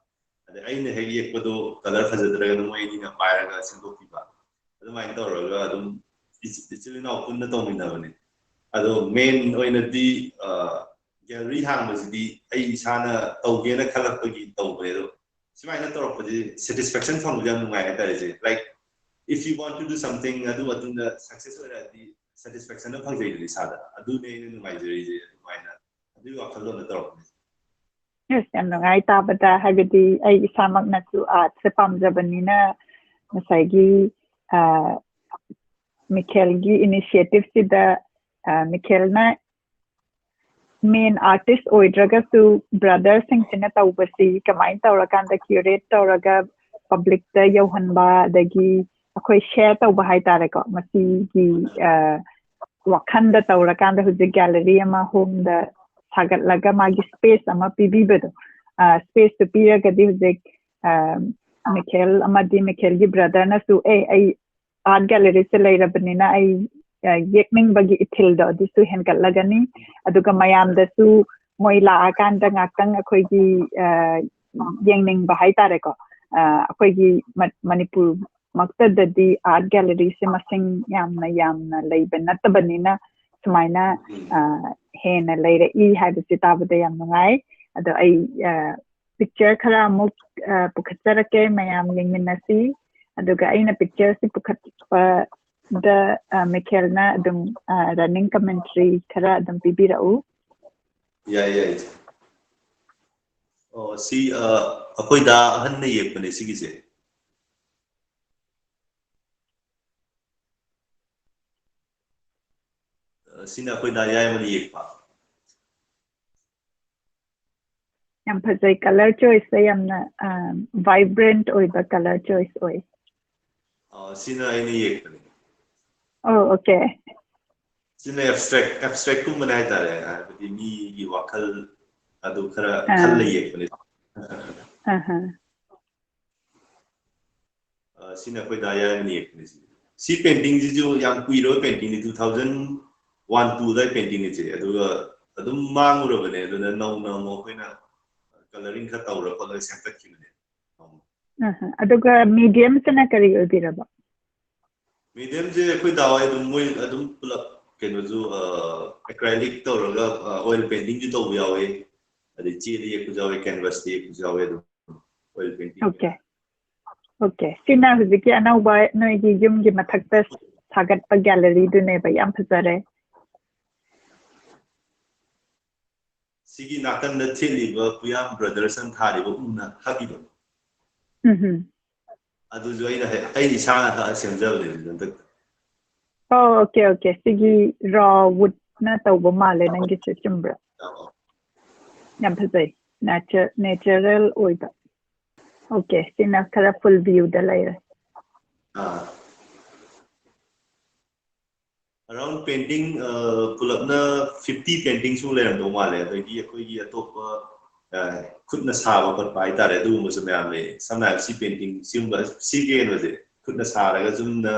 ꯑꯗꯩ ꯑꯩꯅ ꯍꯦꯛ ꯌꯦꯛꯄꯗꯣ ꯀꯂꯔ ꯐꯖꯗ꯭ꯔꯒꯅ ꯃꯣꯏ ꯑꯅꯤꯅ ꯄꯥꯏꯔꯒ ꯁꯦꯝꯗꯣꯛꯄꯤꯕ ꯑꯗꯨꯃꯥꯏꯅ ꯇꯧꯔꯒ ꯑꯗꯨꯝ ꯏꯆꯤꯜ ꯏꯅꯥꯎ ꯄꯨꯟꯅ ꯇꯧꯃꯤꯟꯅꯕꯅꯦ ꯑꯗꯣ ꯃꯦꯟ ꯑꯣꯏꯅꯗꯤ ꯒꯦꯂꯔꯤ ꯍꯥꯡꯕꯁꯤꯗꯤ ꯑꯩ ꯏꯁꯥꯅ ꯇꯧꯒꯦꯅ ꯈꯜꯂꯛꯄꯒꯤ ꯇꯧꯕꯅꯦ ꯑꯗꯣ ꯁꯨꯃꯥꯏꯅ ꯇꯧꯔꯛꯄꯁꯤ ꯁꯦꯇꯤꯁꯐꯦꯛꯁꯟ ꯐꯪꯕꯁꯦ ꯌꯥꯝ ꯅꯨꯡꯉꯥꯏ ꯍꯥꯏꯇꯥꯔꯦ like if you want to do something adu matunda success oiradi satisfaction phangjaidri sada adu ne ne numaijeri adumaina adu wakhalona tawrapne yes yam ngai tabada habidi ai isamak na tu art se pamjabanina masai Mikhail gi initiative sida Mikhail na main artist oidraga su brother sing sina tawbasi kamai tawrakanda curate tawraga public da yohanba dagi akhoi share tawba hai tare ko masi gi wakhanda tawrakanda huji gallery ama home da sagat laga magi space ama pibibedo space to piraga di huji Mikhail amadi Mikhail gi brother na su ai art gallery se leirabanina ai yekning bagi ithil do disu henkat lagani aduga mayam da su moi la akan da ngakang akhoi gi yengning ba hai tare ko akhoi gi Manipur makta da di art gallery se masing yamna leiba natabanina sumaina hena leira I haibisi tabada yam ngai ado ai picture khara amuk pukhatarake mayam yengminasi aduga aina picture si pukhatpa the Mikhail na adum running commentary khara adum pibirau yeah oh si akoi da ahan ne yekpane sigise sina akoi da yai mani yekpa yam phajai color choice yamna vibrant oiba color choice oi sina aini yekpane oh okay sina abstract kum bana tare abdi mi gi wakhal adu khara khalla yekpane sina akoi da yai mani yekpane si painting ji jo yang kuiro painting ni 2001-2 da painting ni che aduga adum mangurabane aduna no mo koina coloring kha tawra ko loi semtak khimane aduga medium sana kari odiraba medium je koi dawai dum moi adum pulap keno ju acrylic tawraga oil painting ju taw yawe adi chi de ku jawe canvas de ku jawe dum oil painting okay sina hujiki anauba noi gi yum gi mathakta sagat pa gallery du ne ba yam phajare sigi nakan na theliba Puyam Brothers and thariba umna habiba adu jo ai isana ha semjawle dantak oh okay sigi raw wood na tawba male nangi se chumbra yam phajai natural oida okay sina kara full view da laira around painting pulapna 50 paintings su leram do male adagi akoi gi atopa khutna saba pat pai tare du mu samya me samna si painting simba si ge no je khutna saraga jumna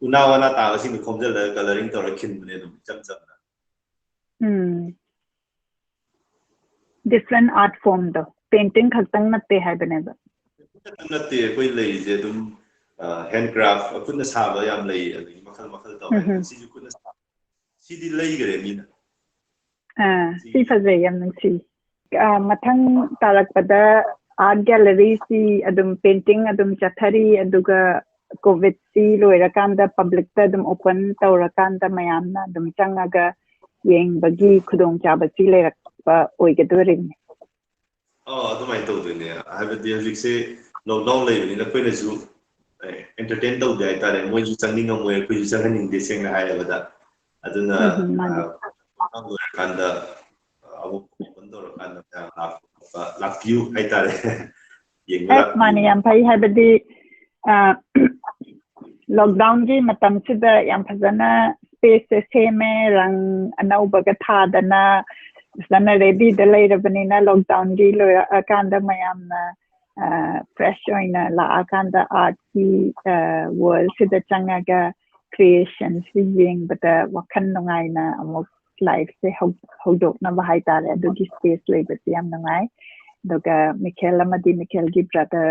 unawana ta sing khomjal da coloring tor khin bune dum cham na different art form do painting khatang natte hai baneba natte koi lei je dum handcraft khutna saba yam lei adagi makhal taw si ju khutna si di lei gare mina si phajai yam nungsi mathang tarakpada art gallery si adum painting adum chathari aduga covid si loirakanda public ta adum open tawrakanda mayamna adum changaga yengbagi khudong chaba si leirakpa oigadorin adumai tawdine habadi hojik se lockdown leibani na koina ju entertain tawde ai tare moi ju changning ngoi koi ju changhaning de sengna haibada aduna kanda abu pandor kanda lakpiu ai tare yengla mani yam phai habadi lockdown gi matam sida yam phajana space seme rang anauba ga thadana sana ready da leirabanina lockdown gi loira kanda mayamna fresh oina la akanda art ki world sida changaga creations yeng bata wakan nungai na amok life se hodok na bahai tare adugi space leibati yam nungai doga Mikhail amadi Mikhail gi brother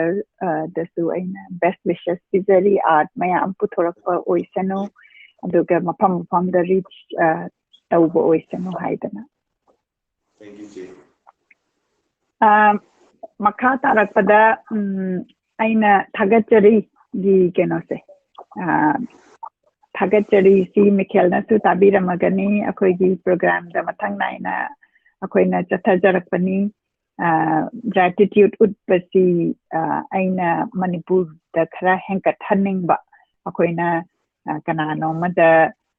dasu aina best wishes pizari art maya amputhorapa oisanu aduga mapam da reach taubo oisanu haidana. Thank you, Jay. Makha tarakpada aina thagachari gi kenose thagachari si Mikhail na su tabiramagani akhoi gi program da mathang naina akhoi na chathajarakpani gratitude utpasi aina Manipur da khara hengkat haningba akhoi na kanano mada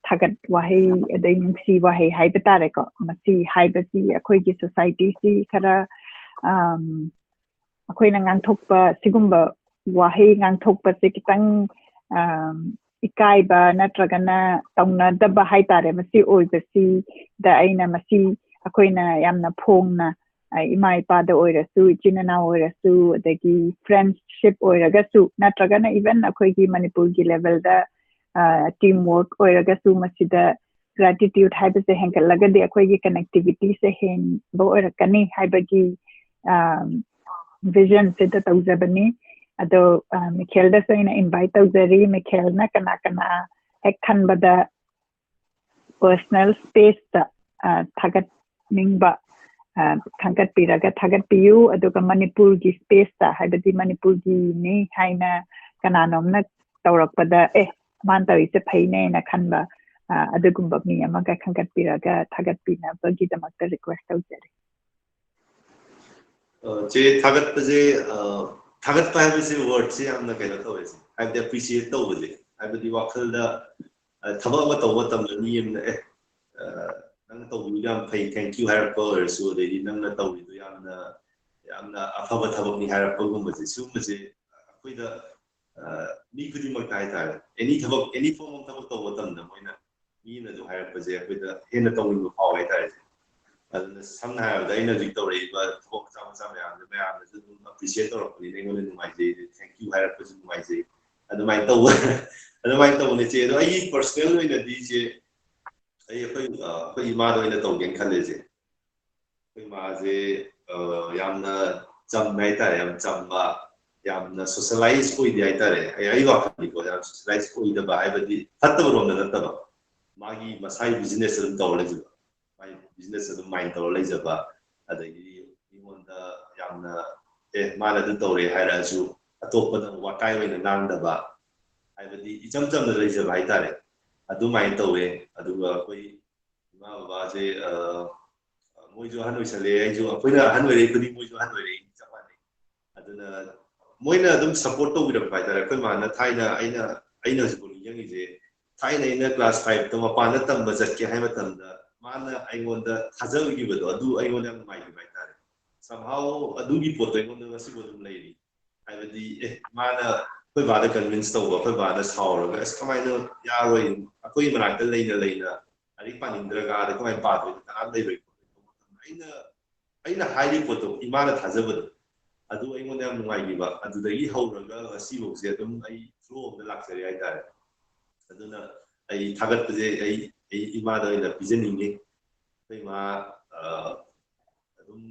thagat wahi adai nungsi wahi haiba tare ko masi haiba si akhoi gi society si khara akhoi na ngangthokpa sigumba wahi ngangthokpa se kitang ikaiba natragana taunadaba haitare masi oibasi da aina masi akhoi na yamna phongna ima ipada oirasu chinana oirasu adagi friendship oiragasu natragana even akhoi gi Manipur gi level da teamwork oiragasu masida gratitude haibase henkalagadi akhoi gi connectivity se hen bo oirakani haibagi vision se da tauzabani ado Mikhail da soina invite tauzari Mikhail na kana hek khanbada personal space da thagat ningba thagat piraga thagat piu aduga Manipur gi space da haibadi Manipur gi ni haina kananom na taurakpada man tawise phaine na khanba adugumba mi amaga khangat piraga thagat pina bagi damakta request tauzari. Jay thagat paje thagat pa habisi word se amna kaila tawese I appreciate tawse habidi wakhal da thaba ma tawba tam ni yem nang tawbi yam phai thank you har ko so de nang na tawbi do yamna afaba thabak ni har ko gum se sum se koi da ni khudi mak tai ta any thabak any form of thabak tawba tam da moina ni na do har paje koi da hena tawbi ko phawai ta somehow the energy story, but some appreciate or thank you, higher person, my say. And my tower, and my tower, I personally in a DJ, I put Imado in the token college. Imaze, Yamna, some night I am some Yamna socialized with the Itare. I got because I'm socialized with the Bible, the Hatabar on the Taba. Magi Masai business and dollars. My business is mind or laser bar. You want the young man at the door, Hirazu, a top of what I win and the bar. I would be jumped on the laser by Tare. I do mind away, I do a way. Mavaze, Mojo Hanusa, you put a hundred, could you Mojo hundred? I don't know. Moina don't support with a fighter. I come on a Tina, I know young is a Tina in a class 5, Tomapanatam, but at Kahamatam. Mana I want the Hazal give it or do I want them my somehow a do report I want to see what lady. I would the mana Pavada convinced over Pavada's hour as come I know Yaro a queen like the later. I think in the guard come my part with the I know highly put to Imana Hazard. I do I want them my give up. I do the e holder a sea books yet I flow of the luxury I died. I don't know. I target the Imada in the beginning. They ma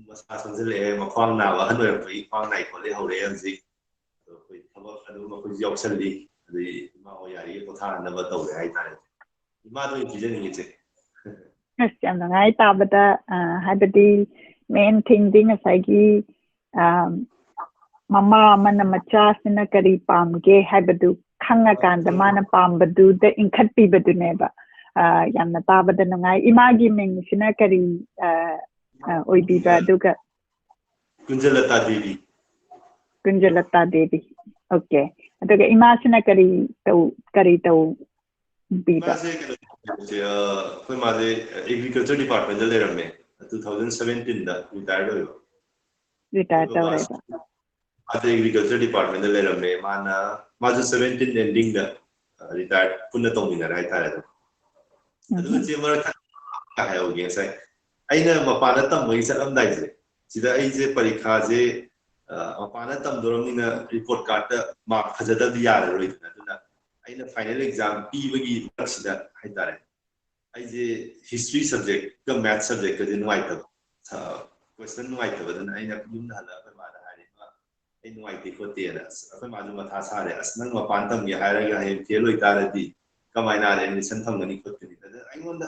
Masasan, Macon now, 100 pound night for the whole ANC. The Maoyari, Potan never told the high time. Imada is beginning it. Yes, and I thought that Habadi main thing being a Sagi Mama Manamacha in a Kari Palm Gay Habadu. Kangakan the mana pambadu the inkat badu neba yamna taba the nungai imagi ming sinakari oibiba duga Kunjalata Devi. Kunjalata Devi. Okay. Aduga imagine kari to biba. Agriculture department the 2017 retired. Retired. At the agriculture department the letter me mana Mazu 17 ending the retired Punatom in the right time. I don't see American I have against I know Mapanatam is a nice. Sida is a parikaze Mapanatam Doromina report card mark Hazada the Yara. ꯑꯩꯅ final exam ꯄꯤꯕꯒꯤ ꯃꯔꯛꯁꯤꯗ ꯍꯥꯏꯇꯥꯔꯦ ꯑꯩꯁꯦ history ꯁꯕꯖꯦꯛꯀ ꯃꯦꯊ ꯁꯕꯖꯦꯛꯀꯁꯦ ꯅꯨꯡꯉꯥꯏꯇꯕ question ꯅꯨꯡꯉꯥꯏꯇꯕꯗꯨꯅ ꯑꯩꯅ ꯌꯨꯝꯗ ꯍꯜꯂꯛꯑꯒ ꯑꯩꯈꯣꯏ ꯃꯥꯗ ꯍꯥꯏꯔꯦ ꯑꯩ ꯅꯨꯡꯉꯥꯏꯇꯦ ꯈꯣꯠꯇꯦꯅ ꯑꯩꯈꯣꯏ ꯃꯥꯁꯨ ꯃꯊꯥ ꯁꯥꯔꯦ ꯑꯁ ꯅꯪ ꯃꯄꯥꯟ ꯇꯝꯒꯦ ꯍꯥꯏꯔꯒ ꯍꯌꯦꯡ ꯐꯦꯜ ꯑꯣꯏꯇꯥꯔꯗꯤ ꯀꯃꯥꯏꯅ ꯑꯦꯗꯃꯤꯁꯟ ꯐꯪꯒꯅꯤ ꯈꯣꯠꯀꯅꯤ ꯑꯗ ꯑꯩꯉꯣꯟꯗ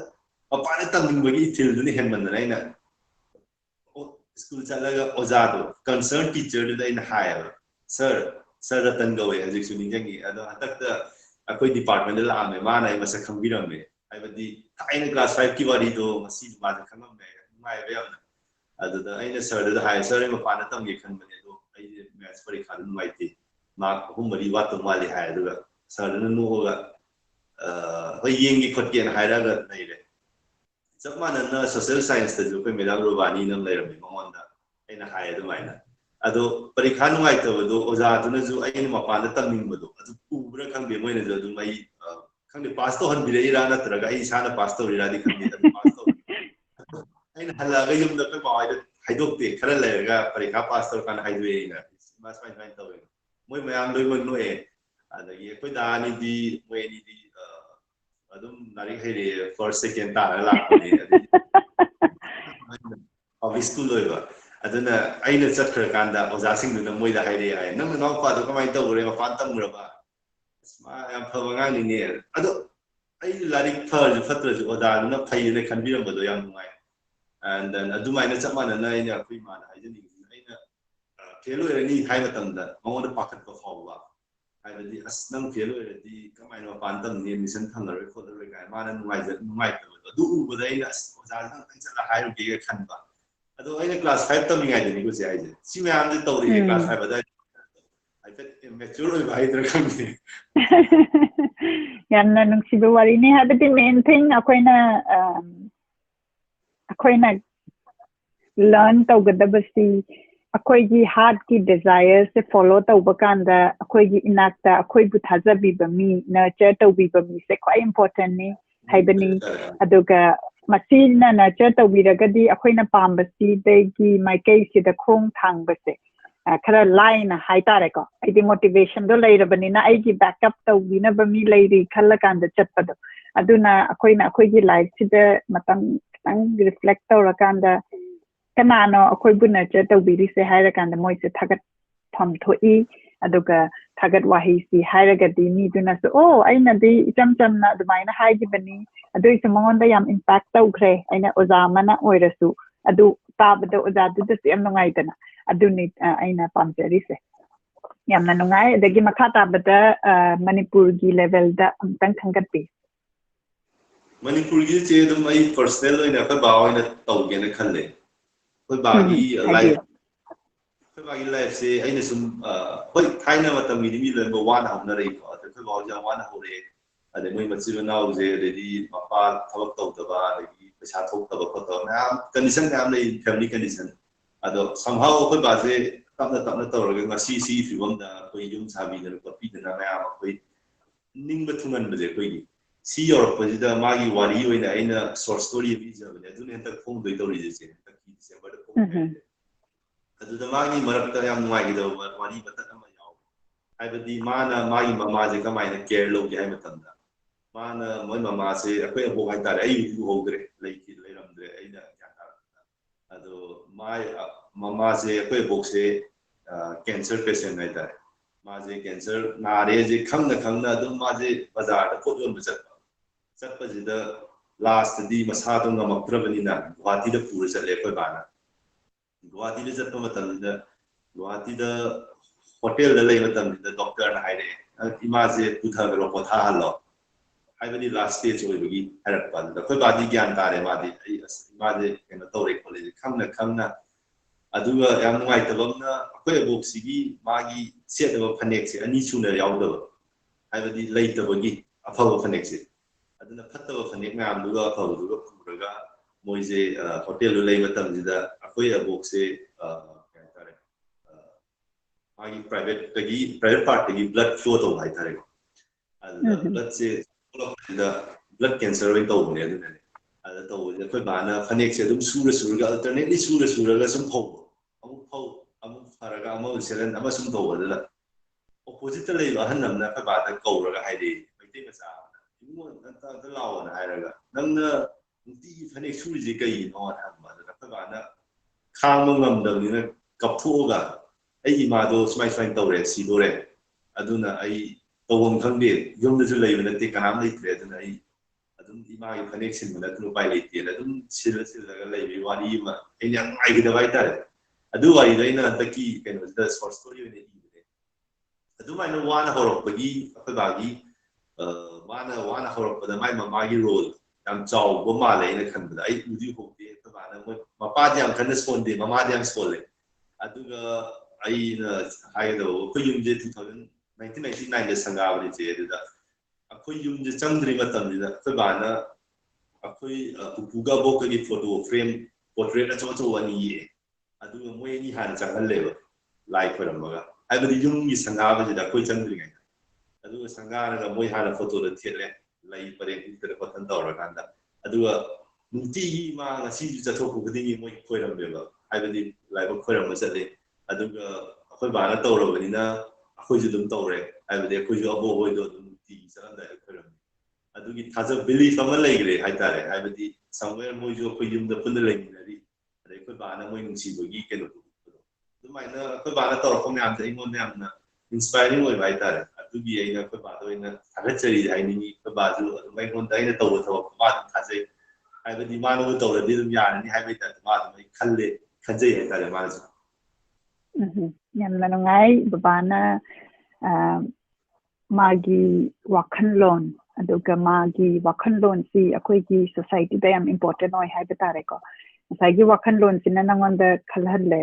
ꯃꯄꯥꯟꯗ ꯇꯝꯅꯤꯡꯕꯒꯤ ꯏꯊꯤꯜꯗꯨꯅ ꯍꯦꯟꯃꯟꯗꯅ ꯑꯩꯅ ꯁ꯭ꯀꯨꯜ ꯆꯠꯂꯒ ꯑꯣꯖꯥꯗꯣ ꯀꯟꯁꯔꯟ ꯇꯤꯆꯔꯗꯨꯗ ꯑꯩꯅ ꯍꯥꯏꯌꯦꯕ ꯁꯔ ꯔꯇꯟ ꯀꯧꯋꯦ ꯍꯧꯖꯤꯛꯁꯨ ꯅꯤꯡꯁꯤꯡꯉꯤ ꯑꯗꯣ ꯍꯟꯗꯛꯇ ꯑꯩꯈꯣꯏ ꯗꯤꯄꯥꯔꯠꯃꯦꯟꯗ ꯂꯥꯛꯑꯝꯃꯦ ꯃꯥꯅ ꯑꯩ ꯃꯁꯛ ꯈꯪꯕꯤꯔꯝꯃꯦ ꯍꯥꯏꯕꯗꯤ ꯊꯥꯏꯅ ꯀ꯭ꯂꯥꯁ 5ꯀꯤ ꯋꯥꯔꯤꯗꯣ ꯉꯁꯤ ꯃꯥꯁꯦ ꯈꯪꯉꯝꯃꯦ ꯅꯨꯡꯉꯥꯏꯕ ꯌꯥꯝꯅ ꯑꯗꯨꯗ ꯑꯩꯅ ꯁꯔꯗꯨꯗ ꯍꯥꯏ ꯁꯔ ꯑꯩ ꯃꯄꯥꯟꯗ ꯇꯝꯒꯦ ꯈꯟꯕꯅꯦ ꯑꯗꯣ ꯑꯩꯁꯦ ꯃꯦꯊꯁ ꯄꯔꯤꯈꯥꯗ ꯅꯨꯡꯉꯥꯏꯇꯦ ꯃꯥꯔꯛ 3-4 ꯋꯥꯠꯇꯧ ꯃꯥꯜꯂꯤ ꯍꯥꯏ ꯑꯗꯨꯒ ꯁꯔꯗꯨꯅ ꯅꯣꯛꯑꯒ ꯍꯣꯏ ꯌꯦꯡꯒꯦ ꯈꯣꯠꯀꯦꯅ ꯍꯥꯏꯔꯒ ꯂꯩꯔꯦ ꯆꯞ ꯃꯥꯟꯅꯅ ꯁꯣꯁꯤꯌꯦꯜ ꯁꯥꯏꯟꯁꯇꯁꯨ ꯑꯩꯈꯣꯏ ꯃꯦꯗꯥꯝ ꯔꯨꯕꯥꯅꯤꯅ ꯂꯩꯔꯝꯃꯦ ꯃꯉꯣꯟꯗ ꯑꯩꯅ ꯍꯥꯏ ꯑꯗꯨꯃꯥꯏꯅ ꯑꯗꯣ ꯄꯔꯤꯈꯥ ꯅꯨꯡꯉꯥꯏꯇꯕꯗꯣ ꯑꯣꯖꯥꯗꯨꯅꯁꯨ ꯑꯩꯅ ꯃꯄꯥꯟꯗ ꯇꯝꯅꯤꯡꯕꯗꯣ ꯑꯗꯨ ꯎꯕ꯭ꯔꯥ ꯈꯪꯗꯦ ꯃꯣꯏꯅꯁꯨ ꯑꯗꯨꯝ ꯑꯩ ꯈꯪꯗꯦ ꯄꯥꯁ ꯇꯧꯍꯟꯕꯤꯔꯛꯏꯔꯥ ꯅꯠꯇ꯭ꯔꯒ ꯑꯩ ꯏꯁꯥꯅ ꯄꯥꯁ ꯇꯧꯔꯤꯔꯥꯗꯤ ꯈꯪꯗꯦ ꯑꯗꯨꯝ ꯄꯥꯁ ꯇꯧꯔꯦ ꯑꯩꯅ ꯍꯜꯂꯛꯑꯒ ꯌꯨꯝꯗ ꯑꯩꯈꯣꯏ ꯃꯥꯍꯣꯏꯗ ꯍꯥꯏꯗꯣꯛꯇꯦ ꯈꯔ ꯂꯩꯔꯒ ꯄꯔꯤꯈꯥ ꯄꯥꯁ ꯇꯧꯔꯀꯥꯟꯗ ꯍꯥꯏꯗꯣꯛꯑꯦ ꯑꯩꯅ ꯃꯥ ꯁꯨꯃꯥꯏꯅ ꯇꯧꯋꯦ ꯃꯣꯏ ꯃꯌꯥꯝ ꯂꯣꯏꯅꯃꯛ ꯅꯣꯛꯑꯦ ꯑꯗꯒꯤ ꯑꯩꯈꯣꯏ ꯗꯥ ꯑꯅꯤꯗꯤ ꯃꯣꯏ ꯑꯅꯤꯗꯤ ꯑꯗꯨꯝ ꯂꯥꯏꯔꯤꯛ ꯍꯩꯔꯛꯑꯦ ꯐꯥꯔꯁ ꯁꯦꯀꯦꯟ ꯇꯥꯔꯒ ꯂꯥꯛꯄꯅꯦ ꯑꯗꯩ ꯄꯕ꯭ꯂꯤꯛ ꯁ꯭ꯀꯨꯜ ꯑꯣꯏꯕ ꯑꯗꯨꯅ ꯑꯩꯅ ꯆꯠꯈ꯭ꯔꯀꯥꯟꯗ ꯑꯣꯖꯥꯁꯤꯡꯗꯨꯅ ꯃꯣꯏꯗ ꯍꯥꯏꯔꯛꯑꯦ ꯍꯥꯏ ꯅꯪ ꯅꯅꯥꯎꯄꯥꯗꯣ ꯀꯃꯥꯏꯅ ꯇꯧꯈ꯭ꯔꯦ ꯃꯄꯥꯟ ꯇꯝꯈ꯭ꯔꯕ ꯃꯥ ꯌꯥꯝ ꯐꯕ ꯑꯉꯥꯡꯅꯤꯅꯦ ꯑꯗꯣ ꯑꯩ ꯂꯥꯏꯔꯤꯛ ꯐꯔꯁꯨ ꯐꯠꯇ꯭ꯔꯁꯨ ꯑꯣꯖꯥꯗꯨꯅ ꯐꯩꯌꯦꯅ ꯈꯟꯕꯤꯔꯝꯕꯗꯣ ꯌꯥꯝ ꯅꯨꯡꯉꯥꯏ and then ꯑꯗꯨꯃꯥꯏꯅ ꯆꯞ ꯃꯥꯟꯅꯅ ꯑꯩꯅ ꯑꯩꯈꯣꯏ ꯏꯃꯥꯅ ꯍꯥꯏꯖꯅꯤꯡꯉꯤꯁꯤꯅ ꯑꯩꯅ ꯐꯦꯜ ꯑꯣꯏꯔꯅꯤ ꯍꯥꯏ ꯃꯇꯝꯗ ꯃꯉꯣꯟꯗ ꯄꯥꯈꯠꯄ ꯐꯥꯎꯕ ꯍꯥꯏꯕꯗꯤ ꯑꯁ ꯅꯪ ꯐꯦꯜ ꯑꯣꯏꯔꯗꯤ ꯀꯃꯥꯏꯅ ꯃꯄꯥꯟ ꯇꯝꯅꯤ ꯑꯦꯗꯃꯤꯁꯟ ꯐꯪꯉꯔꯣꯏ ꯈꯣꯠꯂꯔꯣꯏ ꯀꯥꯏꯅ ꯃꯥꯅ ꯅꯨꯡꯉꯥꯏꯇꯕꯗꯣ ꯑꯗꯨ ꯎꯕꯗ ꯑꯩꯅ ꯑꯁ ꯑꯣꯖꯥꯗ ꯑꯝꯇꯪ ꯆꯠꯂ ꯍꯥꯏꯔꯨꯒꯦꯒ ꯈꯟꯕ ꯑꯗꯣ ꯑꯩꯅ ꯀ꯭ꯂꯥꯁ 5 ꯇꯝꯃꯤꯉꯩꯗꯅꯤꯀꯣ ꯆꯦ ꯍꯥꯏꯁꯦ ꯁꯤ ꯃꯌꯥꯝꯁꯦ ꯇꯧꯔꯛꯑꯦ ꯀ꯭ꯂꯥꯁ 5 ꯑꯗꯨꯋꯥꯏꯗ ꯍꯥꯏꯐꯦꯠ ꯃꯦꯆꯨꯔ ꯑꯣꯏꯕ ꯍꯥꯏꯗ꯭ꯔꯥ ꯈꯪꯗꯦ ꯌꯥꯝꯅ ꯅꯨꯡꯁꯤꯕ ꯋꯥꯔꯤꯅꯤ ꯍꯥꯏꯕꯗꯤ ꯃꯦꯟ ꯊꯤꯡ ꯑꯩꯈꯣꯏꯅ ꯂꯔꯟ ꯇꯧꯒꯗꯕꯁꯤ ꯑꯩꯈꯣꯏꯒꯤ ꯍꯥꯔꯠꯀꯤ ꯗꯤꯖꯥꯏꯔꯁꯦ ꯐꯣꯂꯣ ꯇꯧꯕ ꯀꯥꯟꯗ ꯑꯩꯈꯣꯏꯒꯤ ꯏꯅꯥꯛꯇ ꯑꯩꯈꯣꯏꯕꯨ ꯊꯥꯖꯕꯤꯕ ꯃꯤ ꯅꯔꯆꯔ ꯇꯧꯕꯤꯕ ꯃꯤꯁꯦ ꯈ꯭ꯋꯥꯏ ꯏꯝꯄꯣꯔꯇꯦꯟꯅꯤ ꯍꯥꯏꯕꯅꯤ ꯑꯗꯨꯒ ꯃꯁꯤꯅ ꯅꯔꯆꯔ ꯇꯧꯕꯤꯔꯒꯗꯤ ꯑꯩꯈꯣꯏꯅ ꯄꯥꯝꯕꯁꯤꯗꯒꯤ ꯃꯥꯏꯀꯩꯁꯤꯗ ꯈꯣꯡ ꯊꯥꯡꯕꯁꯦ ꯈꯔ ꯂꯥꯏꯅ ꯍꯥꯏꯇꯥꯔꯦꯀꯣ ꯑꯩꯗꯤ ꯃꯣꯇꯤꯚꯦꯁꯟꯗꯣ ꯂꯩꯔꯕꯅꯤꯅ ꯑꯩꯒꯤ ꯕꯦꯛꯑꯞ ꯇꯧꯕꯤꯅꯕ ꯃꯤ ꯂꯩꯔꯤ ꯈꯜꯂꯀꯥꯟꯗ ꯆꯠꯄꯗꯣ ꯑꯗꯨꯅ ꯑꯩꯈꯣꯏꯅ ꯑꯩꯈꯣꯏꯒꯤ ꯂꯥꯏꯐꯁꯤꯗ ꯃꯇꯝ ꯈꯤꯇꯪ ꯔꯤꯐ꯭ꯂꯦꯛ ꯇꯧꯔꯀꯥꯟꯗ ꯀꯅꯥꯅꯣ ꯑꯩꯈꯣꯏꯕꯨ ꯅꯔꯆꯔ ꯇꯧꯕꯤꯔꯤꯁꯦ ꯍꯥꯏꯔꯀꯥꯟꯗ ꯃꯣꯏꯁꯦ ꯊꯥꯒꯠꯐꯝ ꯊꯣꯛꯏ ꯑꯗꯨꯒ ꯊꯥꯒꯠ ꯋꯥꯍꯩꯁꯤ ꯍꯥꯏꯔꯒꯗꯤ ꯃꯤꯗꯨꯅꯁꯨ ꯑꯣ ꯑꯩꯅꯗꯤ ꯏꯆꯝ ꯆꯝꯅ ꯑꯗꯨꯃꯥꯏꯅ ꯍꯥꯏꯈꯤꯕꯅꯤ ꯑꯗꯨꯏꯁꯨ ꯃꯉꯣꯟꯗ ꯌꯥꯝ ꯏꯝꯄꯦꯛ ꯇꯧꯈ꯭ꯔꯦ ꯑꯩꯅ ꯑꯣꯖꯥ ꯑꯃꯅ ꯑꯣꯏꯔꯁꯨ ꯑꯗꯨ ꯇꯥꯕꯗ ꯑꯣꯖꯥꯗꯨꯗꯁꯨ ꯌꯥꯝ ꯅꯨꯡꯉꯥꯏꯗꯅ ꯑꯗꯨꯅꯤ ꯑꯩꯅ ꯄꯥꯝꯖꯔꯤꯁꯦ ꯌꯥꯝꯅ ꯅꯨꯡꯉꯥꯏ ꯑꯗꯒꯤ ꯃꯈꯥ ꯇꯥꯕꯗ ꯃꯅꯤꯄꯨꯔꯒꯤ ꯂꯦꯚꯦꯜꯗ ꯑꯃꯨꯛꯇꯪ ꯈꯟꯒꯠꯄꯤ ꯃꯅꯤꯄꯨꯔꯒꯤꯁꯦ ꯑꯗꯨꯝ ꯑꯩ ꯄꯔꯁꯅꯦꯜ ꯑꯣꯏꯅ ꯑꯩꯈꯣꯏ ꯕꯥ ꯑꯣꯏꯅ ꯇꯧꯒꯦꯅ ꯈꯜꯂꯦ ꯑꯩꯈꯣꯏ ꯕꯥꯒꯤ ꯍꯥꯏꯕꯤꯌꯨ ꯑꯩꯈꯣꯏ ꯕꯥꯒꯤ ꯂꯥꯏꯐꯁꯦ ꯑꯩꯅ ꯁꯨꯝ ꯍꯣꯏ ꯊꯥꯏꯅ ꯃꯇꯝꯒꯤꯗꯤ ꯃꯤ ꯂꯣꯏꯅꯃꯛ ꯋꯥꯅ ꯍꯧꯅꯔꯛꯏꯀꯣ ꯑꯗ ꯑꯩꯈꯣꯏ ꯕꯥꯁꯦ ꯌꯥꯝ ꯋꯥꯅ ꯍꯧꯔꯛꯑꯦ ꯑꯗꯩ ꯃꯣꯏ ꯃꯆꯤꯟ ꯃꯅꯥꯎꯁꯦ ꯑꯗꯩꯗꯤ ꯃꯄꯥ ꯊꯕꯛ ꯇꯧꯗꯕ ꯑꯗꯒꯤ ꯄꯩꯁꯥ ꯊꯣꯛꯇꯕ ꯈꯣꯠꯇꯕ ꯃꯌꯥꯝ ꯀꯟꯗꯤꯁꯟ ꯃꯌꯥꯝ ꯂꯩ ꯐꯦꯃꯤꯂꯤ ꯀꯟꯗꯤꯁꯟ ꯑꯗꯣ ꯁꯝꯍꯥꯎ ꯑꯩꯈꯣꯏ ꯕꯥꯁꯦ ꯇꯞꯅ ꯇꯞꯅ ꯇꯧꯔꯒ ꯉꯁꯤ ꯁꯤꯒꯤ ꯐꯤꯕꯝꯗ ꯑꯩꯈꯣꯏ ꯌꯨꯝ ꯁꯥꯕꯤꯗꯅ ꯈꯣꯠꯄꯤꯗꯅ ꯃꯌꯥꯝ ꯑꯩꯈꯣꯏ ꯅꯤꯡꯕ ꯊꯨꯡꯍꯟꯕꯁꯦ ꯑꯩꯈꯣꯏꯒꯤ ꯁꯤ ꯌꯧꯔꯛꯄꯁꯤꯗ ꯃꯥꯒꯤ ꯋꯥꯔꯤ ꯑꯣꯏꯅ ꯑꯩꯅ ꯁꯣꯔꯠ ꯁ꯭ꯇꯣꯔꯤ ꯑꯃ ꯏꯖꯕꯅꯦ ꯑꯗꯨꯅ ꯍꯟꯗꯛ ꯐꯣꯡꯗꯣꯏ ꯇꯧꯔꯤꯁꯦ ꯍꯟꯗꯛꯀꯤ ꯗꯤꯁꯦꯝꯕꯔꯗ ꯐꯣꯡꯗꯣꯏꯁꯦ ꯑꯗꯨꯗ ꯃꯥꯒꯤ ꯃꯔꯛꯇ ꯌꯥꯝ ꯅꯨꯡꯉꯥꯏꯒꯗꯕ ꯋꯥꯔꯤ ꯃꯇꯠ ꯑꯃ ꯌꯥꯎꯋꯦ ꯍꯥꯏꯕꯗꯤ ꯃꯥꯅ ꯃꯥꯒꯤ ꯃꯃꯥꯁꯦ ꯀꯃꯥꯏꯅ ꯀꯦꯌꯔ ꯂꯧꯒꯦ ꯍꯥꯏꯕ ꯃꯇꯝꯗ ꯃꯥꯅ ꯃꯣꯏ ꯃꯃꯥꯁꯦ ꯑꯩꯈꯣꯏ ꯑꯕꯣꯛ ꯍꯥꯏꯇꯥꯔꯦ ꯑꯩꯕꯨꯗꯤ ꯎꯍꯧꯗ꯭ꯔꯦ ꯂꯩꯔꯝꯗ꯭ꯔꯦ ꯑꯩꯅ ꯒ꯭ꯌꯥꯟ ꯇꯥꯔꯛꯄꯗ ꯑꯗꯣ ꯃꯃꯥꯁꯦ ꯑꯩꯈꯣꯏ ꯑꯕꯣꯛꯁꯦ ꯀꯦꯟꯁꯔ ꯄꯦꯁꯦꯟ ꯍꯥꯏꯇꯥꯔꯦ ꯃꯥꯁꯦ ꯀꯦꯟꯁꯔ ꯅꯥꯔꯦꯁꯦ ꯈꯪꯅ ꯈꯪꯅ ꯑꯗꯨꯝ ꯃꯥꯁꯦ ꯕꯖꯥꯔꯗ ꯄꯣꯠ ꯌꯣꯟꯕ ꯆꯠꯄꯁꯤꯗ ꯂꯥꯁꯇꯗꯤ ꯃꯁꯥꯗꯣ ꯉꯝꯃꯛꯇ꯭ꯔꯕꯅꯤꯅ ꯒꯨꯍꯥꯇꯤꯗ ꯄꯨꯔ ꯆꯠꯂꯦ ꯑꯩꯈꯣꯏ ꯕꯥꯅ ꯒꯨꯍꯥꯇꯤꯗ ꯆꯠꯄ ꯃꯇꯝꯁꯤꯗ ꯒꯨꯍꯥꯇꯤꯗ ꯍꯣꯇꯦꯜꯗ ꯂꯩꯕ ꯃꯇꯝꯁꯤꯗ ꯗꯣꯛꯇꯔꯅ ꯍꯥꯏꯔꯛꯑꯦ ꯏꯃꯥꯁꯦ ꯄꯨꯊꯈ꯭ꯔꯣ ꯄꯣꯊꯥꯍꯜꯂꯣ ꯍꯥꯏꯕꯗꯤ ꯂꯥꯁ ꯁ꯭ꯇꯦꯖ ꯑꯣꯏꯕꯒꯤ ꯍꯥꯏꯔꯛꯄ ꯑꯗꯨꯗ ꯑꯩꯈꯣꯏ ꯕꯥꯗꯤ ꯒ꯭ꯌꯥꯟ ꯇꯥꯔꯦ ꯃꯥꯗꯤ ꯑꯩ ꯑꯁ ꯏꯃꯥꯁꯦ ꯀꯩꯅꯣ ꯇꯧꯔꯦ ꯈꯣꯠꯂꯦ ꯈꯪꯅ ꯈꯪꯅ ꯑꯗꯨꯒ ꯌꯥꯝ ꯅꯨꯡꯉꯥꯏꯇꯕ ꯑꯃꯅ ꯑꯩꯈꯣꯏ ꯑꯕꯣꯛꯁꯤꯒꯤ ꯃꯥꯒꯤ ꯁꯦꯠꯅꯕ ꯐꯅꯦꯛꯁꯦ ꯑꯅꯤ ꯁꯨꯅ ꯌꯥꯎꯗꯕ ꯍꯥꯏꯕꯗꯤ ꯂꯩꯇꯕꯒꯤ ꯑꯐꯕ ꯐꯅꯦꯛꯁꯦ ꯑꯗꯨꯅ ꯐꯠꯇꯕ ꯐꯅꯦꯛ ꯃꯌꯥꯝꯗꯨꯒ ꯑꯐꯕꯗꯨꯒ ꯄꯨꯔꯒ ꯃꯣꯏꯁꯦ ꯍꯣꯇꯦꯜꯗꯨ ꯂꯩ ꯃꯇꯝꯁꯤꯗ ꯑꯩꯈꯣꯏ ꯑꯕꯣꯛꯁꯦ ꯀꯩ ꯍꯥꯏꯇꯥꯔꯦ ꯃꯥꯒꯤ ꯄ꯭ꯔꯥꯏꯚꯦꯠ ꯄꯥꯔꯠꯇꯒꯤ ꯕ꯭ꯂꯗ ꯐ꯭ꯂꯣ ꯇꯧꯕ ꯍꯥꯏꯇꯥꯔꯦꯀꯣ ꯑꯗꯨꯗ ꯕ꯭ꯂꯗꯁꯦ ꯊꯣꯛꯂꯛꯄꯁꯤꯗ ꯕ꯭ꯂꯗ ꯀꯦꯟꯁꯔ ꯑꯣꯏꯅ ꯇꯧꯕꯅꯦ ꯑꯗꯨꯅꯅꯦ ꯑꯗ ꯇꯧꯕꯁꯤꯗ ꯑꯩꯈꯣꯏ ꯕꯥꯅ ꯐꯅꯦꯛꯁꯦ ꯑꯗꯨꯝ ꯁꯨꯔꯒ ꯑꯜꯇꯔꯅꯦꯠꯂꯤ ꯁꯨꯔꯒ ꯁꯨꯝ ꯐꯧꯕ ꯑꯃꯨꯛ ꯐꯧ ꯑꯃꯨꯛ ꯐꯔꯒ ꯑꯃꯃꯨꯛ ꯁꯦꯂꯦꯟ ꯑꯃ ꯁꯨꯝ ꯇꯧꯕ ꯑꯗꯨꯗ opposite lay ahan namna ka ba ta kauraga haide maite macha ingo ta law na hairaga namna ti phane suri kai no amma da ka ba na khang ngam dam ni kapthuga ai ma do smai smai tawre si dore aduna ai tawong khangde yum da lay na te kanam lay tre aduna ai adum ima gi connection na tu pai lay te adum sil ga lay bi wani ma ai yang ai gi da bai ta adu wai dai na ta ki ken da short story ne adumai wana horokpagi akabagi wana horoppada mai mamagi role yam chaw bo ma le na khanbada ai udi hokte akabana mapa jam khan sponde mama jam spole aduga ai na haido ko yumje 1999 da sanga bari je da akoi yumje changdri matam da akabana akoi puga bo ka gi photo frame portrait achaw chaw wani ye aduga moi ni han changal le lai khoramga I believe you is an average that quite angry. I do a sangana, we had a photo of the Tile, like putting into the cotton door. I do a Muti man, I see you that talk with him, we quite a river. I believe like a query was a day. I do a Hobana Toro, Venina, a Hujudum Tore. I believe a Kuju avoid the Muti, I do it has a belief from a lady. I tell it. I believe somewhere Mojo Kujum the Pundaling, they could ban a wing see what you can do. Mana ko bana tor ko nyam thai ngon nyam na inspiring oi bai ta adu bi ai na ko ba do ina thagachari ai ni ko ba ju mai ngon dai na taw thaw ma tha jai ai ba di ma no taw la di dum ya ni hai bai ta ma mai khalle khajai ai ta ma ju nyam na ngai babana magi wakhan lon aduga magi wakhan lon si akoi gi society da yam important oi hai ba ta re ko sai gi wakhan lon sin na ngon da khalhal le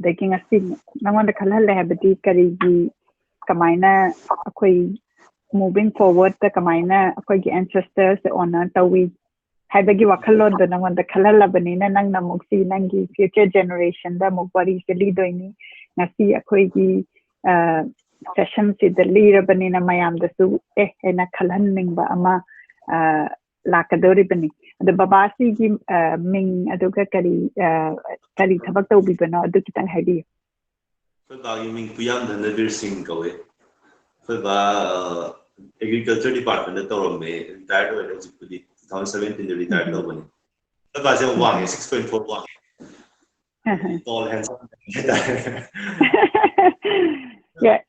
Daking a sing, Nangon the Kalala Habiti Karigi Kamaina, Akoi moving forward, the Kamaina, Akoi ancestors, the honor, Tawi, Habagi Wakalo, the Nangon the Kalala Banina, Nang Namuksi, Nangi, future generation, the Mubari, the leader in Nasi Akoi sessions with the leader Banina Mayam, the Su, and a Kalanning Bama Lakadori Bani. The Babasi Ming Aduka Kari Tabako Bibano, Dukitan Hadi. For you mean Puyam the never sing away. For agriculture department, the Torome, retired when it was 2017, the retired company. The Basil 6.41. Tall, handsome. Yeah.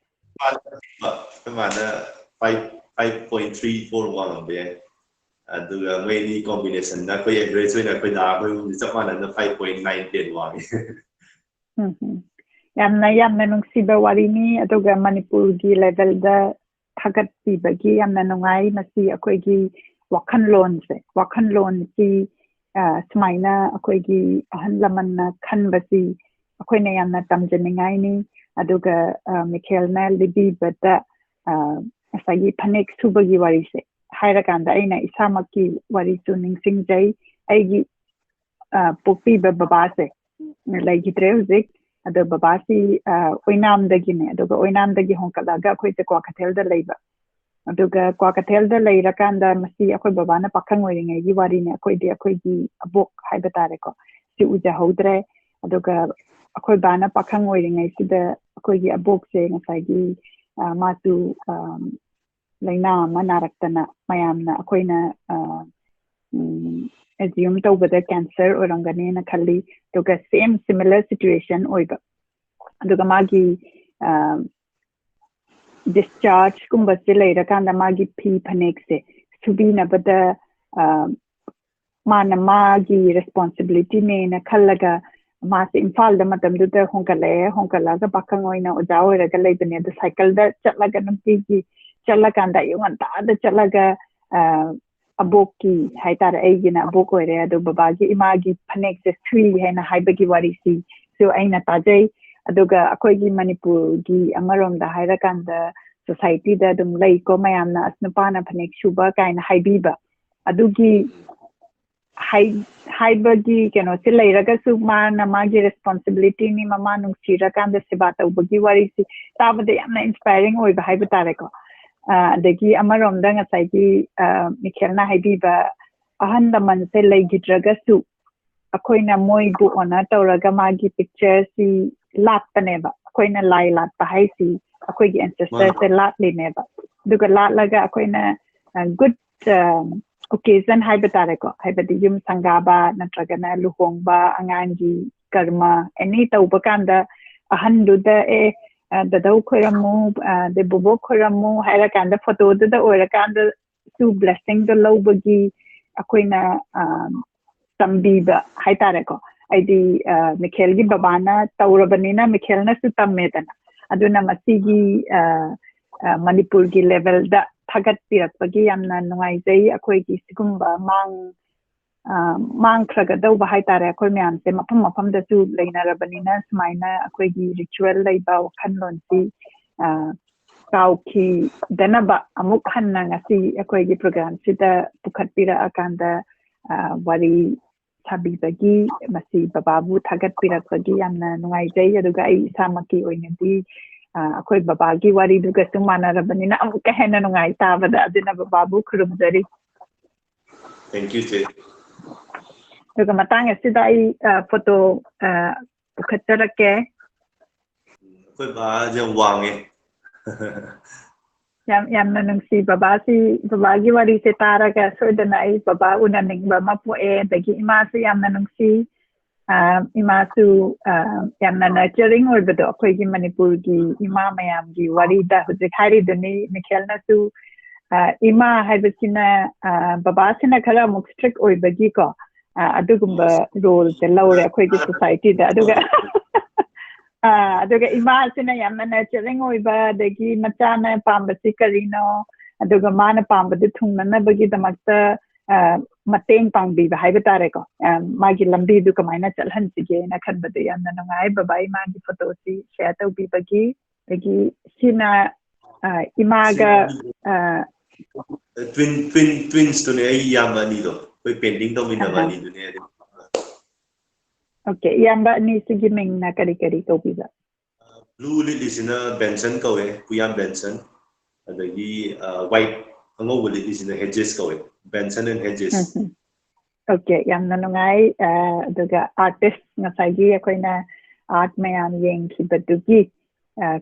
5.341 there. The many combination that we average when I put up with 5.9 10 Yamna nung siba warini aduga Manipur gi level da thagat siba gi yamna nungai masi akoi gi wakhan loan si smaina akoi gi ahan laman na khan basi akoi na yamna tamjaningai ni aduga Mikhail na libi bata asagi phanek suba gi wari se Hairakanda aina isamaki wari tu ningsing jai aigi pokpi babase like hitreuzik ado babasi oinam dagi ne aduga oinam dagi honkalaga khoi te kwakathel da leiba aduga kwakathel da leirakanda masi akhoi babana pakhang oiringai gi wari ne akhoi gi abok haiba tare ko si uja hodre aduga akhoi bana pakhang oiringai sida akhoi gi abok se ngasai gi matu Laina Manaraktana Mayamna Akoina assume to cancer or Ranganina Kali to get same similar situation oiga. Dugamagi discharge kumbasile rakanda magi P panexe subina but the mana magi responsibility ne na kalaga mas Imphal the matam do the honkalaga bakangoina or jaw regalate the cycle that chatlaga nampi Chalakanda, you want the Chalaga Aboki, Haitara Agina, Boko area, the Babaji, Imagi, Panex, Tree, and a Haibagi Warisi, so Aina Taje, Adoga, Akoigi Manipur, Gi, Amarom, the Hairakanda Society, the Dumlay, Komayana, Snapana, Panex, Shuba, and Haibiba, Adugi Haibagi, Silla Ragasuma, Namagi responsibility, Nimamanung, Chirakan, the Sibata, Ubugi Warisi, Sabade, inspiring or the Haibatareko. Dagi amarom dang asai Mikhail na haibiba ahan daman se lay gidraga su akoi na moi bu ona tawraga magi picture si lat paneba akoi na lai lat pa hai si ꯑꯩꯈꯣꯏꯒꯤ ancestors ꯂꯥꯠꯂꯤꯅꯦꯕ ꯑꯗꯨꯒ ꯂꯥꯠꯂꯒ ꯑꯩꯈꯣꯏꯅ good occasion ꯍꯥꯏꯕ ꯇꯥꯔꯦꯀꯣ ꯍꯥꯏꯕꯗꯤ ꯌꯨꯝ ꯁꯪꯒꯥꯕ ꯅꯠꯇ꯭ꯔꯒꯅ ꯂꯨꯍꯣꯡꯕ ꯑꯉꯥꯡꯒꯤ ꯀꯔꯃ ꯑꯦꯅꯤ ꯇꯧꯕ ꯀꯥꯟꯗ ꯑꯍꯟꯗꯨꯗ ꯗꯗꯧ ꯈꯣꯏꯔꯝꯃꯨ ꯑꯗꯩ ꯕꯣꯕꯣꯛ ꯈꯣꯏꯔꯝꯃꯨ ꯍꯥꯏꯔꯀꯥꯟꯗ ꯐꯣꯇꯣꯗꯨꯗ ꯑꯣꯏꯔꯀꯥꯟꯗ ꯁꯨ ꯕ꯭ꯂꯦꯁꯤꯡꯗꯣ ꯂꯧꯕꯒꯤ ꯑꯩꯈꯣꯏꯅ ꯇꯝꯕꯤꯕ ꯍꯥꯏꯇꯥꯔꯦꯀꯣ ꯑꯩꯗꯤ ꯃꯤꯈꯦꯜꯒꯤ ꯕꯕꯥꯅ ꯇꯧꯔꯕꯅꯤꯅ ꯃꯤꯈꯦꯜꯅꯁꯨ ꯇꯝꯃꯦꯗꯅ ꯑꯗꯨꯅ ꯃꯁꯤꯒꯤ ꯃꯅꯤꯄꯨꯔꯒꯤ ꯂꯦꯚꯦꯜꯗ ꯊꯥꯒꯠꯄꯤꯔꯛꯄꯒꯤ ꯌꯥꯝꯅ ꯅꯨꯡꯉꯥꯏꯖꯩ ꯑꯩꯈꯣꯏꯒꯤ ꯁꯤꯒꯨꯝꯕ ꯃꯥꯡꯈ꯭ꯔꯒꯗꯧꯕ ꯍꯥꯏꯇꯥꯔꯦ ꯑꯩꯈꯣꯏ ꯃꯌꯥꯝꯁꯦ ꯃꯐꯝ ꯃꯐꯝꯗꯁꯨ ꯂꯩꯅꯔꯕꯅꯤꯅ ꯁꯨꯃꯥꯏꯅ ꯑꯩꯈꯣꯏꯒꯤ ꯔꯤꯆꯨꯋꯦꯜ ꯂꯩꯕ ꯋꯥꯈꯜꯂꯣꯟꯁꯤ ꯀꯥꯎꯈꯤꯗꯅꯕ ꯑꯃꯨꯛ ꯍꯟꯅ ꯉꯁꯤ ꯑꯩꯈꯣꯏꯒꯤ ꯄ꯭ꯔꯣꯒ꯭ꯔꯥꯝꯁꯤꯗ ꯄꯨꯈꯠꯄꯤꯔꯛꯑꯀꯥꯟꯗ ꯋꯥꯔꯤ ꯁꯥꯕꯤꯕꯒꯤ ꯃꯁꯤ ꯕꯕꯥꯕꯨ ꯊꯥꯒꯠꯄꯤꯔꯛꯄꯒꯤ ꯌꯥꯝꯅ ꯅꯨꯡꯉꯥꯏꯖꯩ ꯑꯗꯨꯒ ꯑꯩ ꯏꯁꯥꯃꯛꯀꯤ ꯑꯣꯏꯅꯗꯤ ꯑꯩꯈꯣꯏ ꯕꯕꯥꯒꯤ ꯋꯥꯔꯤꯗꯨꯒꯁꯨ ꯃꯥꯟꯅꯔꯕꯅꯤꯅ ꯑꯃꯨꯛꯀ ꯍꯦꯟꯅ ꯅꯨꯡꯉꯥꯏ ꯇꯥꯕꯗ ꯑꯗꯨꯅ ꯕꯕꯥꯕꯨ ꯈꯨꯔꯨꯝꯖꯔꯤ. Thank you, Che. ꯑꯗꯨꯒ ꯃꯇꯥꯡ ꯑꯁꯤꯗ ꯑꯩ ꯐꯣꯇꯣ ꯄꯨꯈꯠꯆꯔꯛꯀꯦ. ꯑꯩꯈꯣꯏ ꯕꯥꯁꯦ ꯌꯥꯝ ꯋꯥꯡꯉꯦ. ꯌꯥꯝꯅ ꯅꯨꯡꯁꯤ ꯕꯕꯥꯒꯤ ꯋꯥꯔꯤꯁꯦ ꯇꯥꯔꯒ ꯁꯣꯏꯗꯅ ꯑꯩ ꯕꯕꯥ ꯎꯅꯅꯤꯡꯕ ꯑꯃ ꯄꯣꯛꯑꯦ. ꯑꯗꯒꯤ ꯏꯃꯥꯁꯨ ꯌꯥꯝꯅ ꯅꯨꯡꯁꯤ. ꯏꯃꯥꯁꯨ ꯌꯥꯝꯅ ꯅꯔꯆꯔꯤꯡ ꯑꯣꯏꯕꯗꯣ ꯑꯩꯈꯣꯏꯒꯤ ꯃꯅꯤꯄꯨꯔꯒꯤ ꯏꯃꯥ ꯃꯌꯥꯝꯒꯤ ꯋꯥꯔꯤꯗ ꯍꯧꯖꯤꯛ ꯍꯥꯏꯔꯤꯗꯨꯅꯤ ꯃꯤꯈꯦꯜꯅꯁꯨ ꯏꯃꯥ ꯍꯥꯏꯕꯁꯤꯅ ꯕꯕꯥꯁꯤꯅ ꯈꯔ ꯑꯃꯨꯛ ꯁ꯭ꯇ꯭ꯔꯤꯛ ꯑꯣꯏꯕꯒꯤꯀꯣ ꯑꯗꯨꯒꯨꯝꯕ ꯔꯣꯜꯁꯦ ꯂꯧꯔꯦ ꯑꯩꯈꯣꯏꯒꯤ ꯁꯣꯁꯥꯏꯇꯤꯗ. ꯑꯗꯨꯒ ꯏꯃꯥꯁꯤꯅ ꯌꯥꯝꯅ ꯅꯔꯆꯔꯤꯡ ꯑꯣꯏꯕ ꯑꯗꯒꯤ ꯃꯆꯥꯅ ꯄꯥꯝꯕꯁꯤ ꯀꯔꯤꯅꯣ ꯑꯗꯨꯒ ꯃꯥꯅ ꯄꯥꯝꯕꯗꯨ ꯊꯨꯡꯅꯅꯕꯒꯤꯗꯃꯛꯇ ꯃꯇꯦꯡ ꯄꯥꯡꯕꯤꯕ ꯍꯥꯏꯕ ꯇꯥꯔꯦꯀꯣ. ꯃꯥꯒꯤ ꯂꯝꯕꯤꯗꯨ ꯀꯃꯥꯏꯅ ꯆꯠꯍꯟꯁꯤꯒꯦꯅ ꯈꯟꯕꯗ ꯌꯥꯝꯅ ꯅꯨꯡꯉꯥꯏ ꯕꯕꯥ ꯏꯃꯥꯒꯤ ꯐꯣꯇꯣꯁꯤ ꯁꯦꯌꯔ ꯇꯧꯕꯤꯕꯒꯤ. ꯑꯗꯒꯤ ꯁꯤꯅ ꯏꯃꯥꯒ twins ꯑꯩ ꯏꯌꯥꯝꯕ ꯑꯅꯤꯗꯣ ꯑꯩꯈꯣꯏ ꯄꯦꯟꯇꯤꯡ ꯇꯧꯃꯤꯟꯅꯕ ꯑꯅꯤꯗꯨꯅꯦ. Okay, ꯏꯌꯥꯝꯕ ꯑꯅꯤꯁꯤꯒꯤ ꯃꯤꯡꯅ ꯀꯔꯤ ꯀꯧꯕꯤꯕ? Blue ꯂꯤꯠꯂꯤꯁꯤꯅ ꯕꯦꯟꯁꯟ ꯀꯧꯋꯦ, ꯄꯨꯌꯥꯝ ꯕꯦꯟꯁꯟ. ꯑꯗꯒꯤ white ꯑꯉꯧꯕ ꯂꯤꯠꯂꯤꯁꯤꯅ ꯍꯦꯖꯦꯁ ꯀꯧꯋꯦ, ꯕꯦꯟꯁꯟ and ꯍꯦꯖꯦꯁ. Okay, yamna nungai aduga artist ngasagi akoina art mayam yengkhibadugi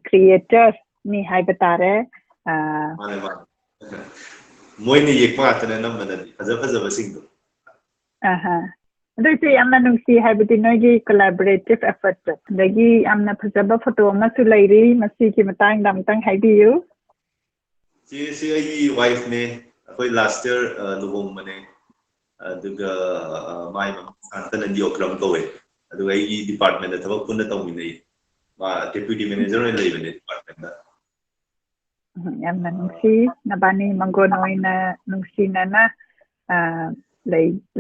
creator ni haiba tare. Moine yekpa atana nambanadi fajaba singdo. ꯑꯗꯨꯁꯨ ꯌꯥꯝꯅ ꯅꯨꯡꯁꯤ ꯍꯥꯏꯕꯗꯤ ꯅꯣꯏꯒꯤ collaborative effort ꯑꯗꯒꯤ ꯌꯥꯝꯅ ꯐꯖꯕ ꯐꯣꯇꯣ ꯑꯃꯁꯨ ꯂꯩꯔꯤ ꯃꯁꯤꯒꯤ ꯃꯇꯥꯡꯗ ꯑꯃꯇꯪ ꯍꯥꯏꯕꯤꯌꯨ. ꯁꯤ ꯑꯩꯒꯤ ꯋꯥꯏꯐꯅꯦ. ꯑꯩꯈꯣꯏ ꯂꯥꯁ ꯏꯌꯔ ꯂꯨꯍꯣꯡꯕꯅꯦ. ꯑꯗꯨꯒ ꯃꯥꯏ ꯃꯃꯥꯡꯇꯅ ꯗꯤꯑꯣꯀ꯭ꯔꯝ ꯀꯧꯋꯦ. ꯑꯗꯨꯒ ꯑꯩꯒꯤ ꯗꯤꯄꯥꯔꯠꯃꯦꯟꯇ ꯊꯕꯛ ꯄꯨꯟꯅ ꯇꯧꯃꯤꯟꯅꯩ. ꯃꯥ ꯗꯦꯄ꯭ꯌꯨꯇꯤ ꯃꯦꯅꯦꯖꯔ ꯑꯣꯏꯅ ꯂꯩꯕꯅꯦ ꯗꯤꯄꯥꯔꯠꯃꯦꯟꯇ. ꯌꯥꯝꯅ ꯅꯨꯡꯁꯤ ꯅꯕꯥꯅꯤ ꯃꯪꯒꯣꯟ ꯑꯣꯏꯅ ꯅꯨꯡꯁꯤꯅꯅ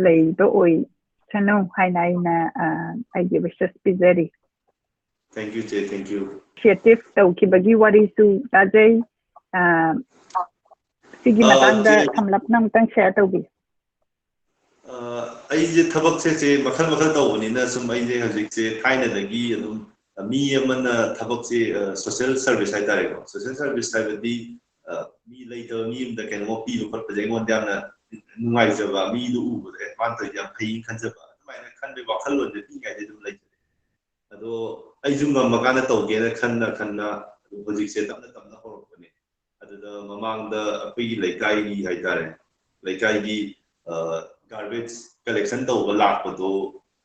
ꯂꯩꯕ ꯑꯣꯏꯁꯅꯨ ꯍꯥꯏꯅ ꯑꯩꯅ ꯑꯩꯒꯤ wishes ꯄꯤꯖꯔꯤ. Thank you, Che. Thank you. Initiative tꯧꯈꯤꯕꯒꯤ ꯋꯥꯔꯤꯁꯨ ꯇꯥꯖꯩ. ꯁꯤꯒꯤ ꯃꯇꯥꯡꯗ ꯁꯝꯂꯞꯅ ꯑꯃꯇꯪ ꯁꯦꯌꯔ ꯇꯧꯕꯤꯌꯨ. ꯑꯩꯁꯦ ꯊꯕꯛꯁꯦ ꯃꯈꯜ ꯇꯧꯕꯅꯤꯅ ꯁꯨꯝ ꯑꯩꯁꯦ ꯍꯧꯖꯤꯛꯁꯦ ꯊꯥꯏꯅꯗꯒꯤ ꯑꯗꯨꯝ ꯃꯤ ꯑꯃꯅ ꯊꯕꯛꯁꯦ ꯁꯣꯁꯤꯌꯦꯜ ꯁꯔꯚꯤꯁ ꯍꯥꯏꯇꯥꯔꯦꯀꯣ. ꯁꯣꯁꯤꯌꯦꯜ ꯁꯔꯚꯤꯁ ꯍꯥꯏꯕꯗꯤ ꯃꯤ ꯂꯩꯇꯕ ꯃꯤ ꯑꯃꯗ ꯀꯩꯅꯣꯝꯃ ꯄꯤꯕ ꯈꯣꯠꯄꯁꯦ ꯑꯩꯉꯣꯟꯗ ꯌꯥꯝꯅ ꯅꯨꯡꯉꯥꯏꯖꯕ, ꯃꯤꯗꯨ ꯎꯕꯗ ꯑꯦꯗꯚꯥꯟꯇꯦꯖ ꯌꯥꯝ ꯐꯩ ꯈꯟꯖꯕ ꯑꯗꯨꯃꯥꯏꯅ ꯈꯟꯕꯒꯤ ꯋꯥꯈꯜꯂꯣꯟꯁꯦ ꯄꯤꯛꯏꯉꯩꯗ ꯑꯗꯨꯝ ꯂꯩꯖꯔꯦ. ꯑꯗꯣ ꯑꯩꯁꯨ ꯉꯝꯃꯀꯥꯟꯗ ꯇꯧꯒꯦꯅ ꯈꯟꯅ ꯑꯗꯨꯝ ꯍꯧꯖꯤꯛꯁꯦ ꯇꯞꯅ ꯍꯧꯔꯛꯄꯅꯦ. ꯑꯗꯨꯗ ꯃꯃꯥꯡꯗ ꯑꯩꯈꯣꯏꯒꯤ ꯂꯩꯀꯥꯏꯒꯤ ꯍꯥꯏꯇꯥꯔꯦ, ꯂꯩꯀꯥꯏꯒꯤ garbage collection tꯧꯕ ꯂꯥꯛꯄꯗꯣ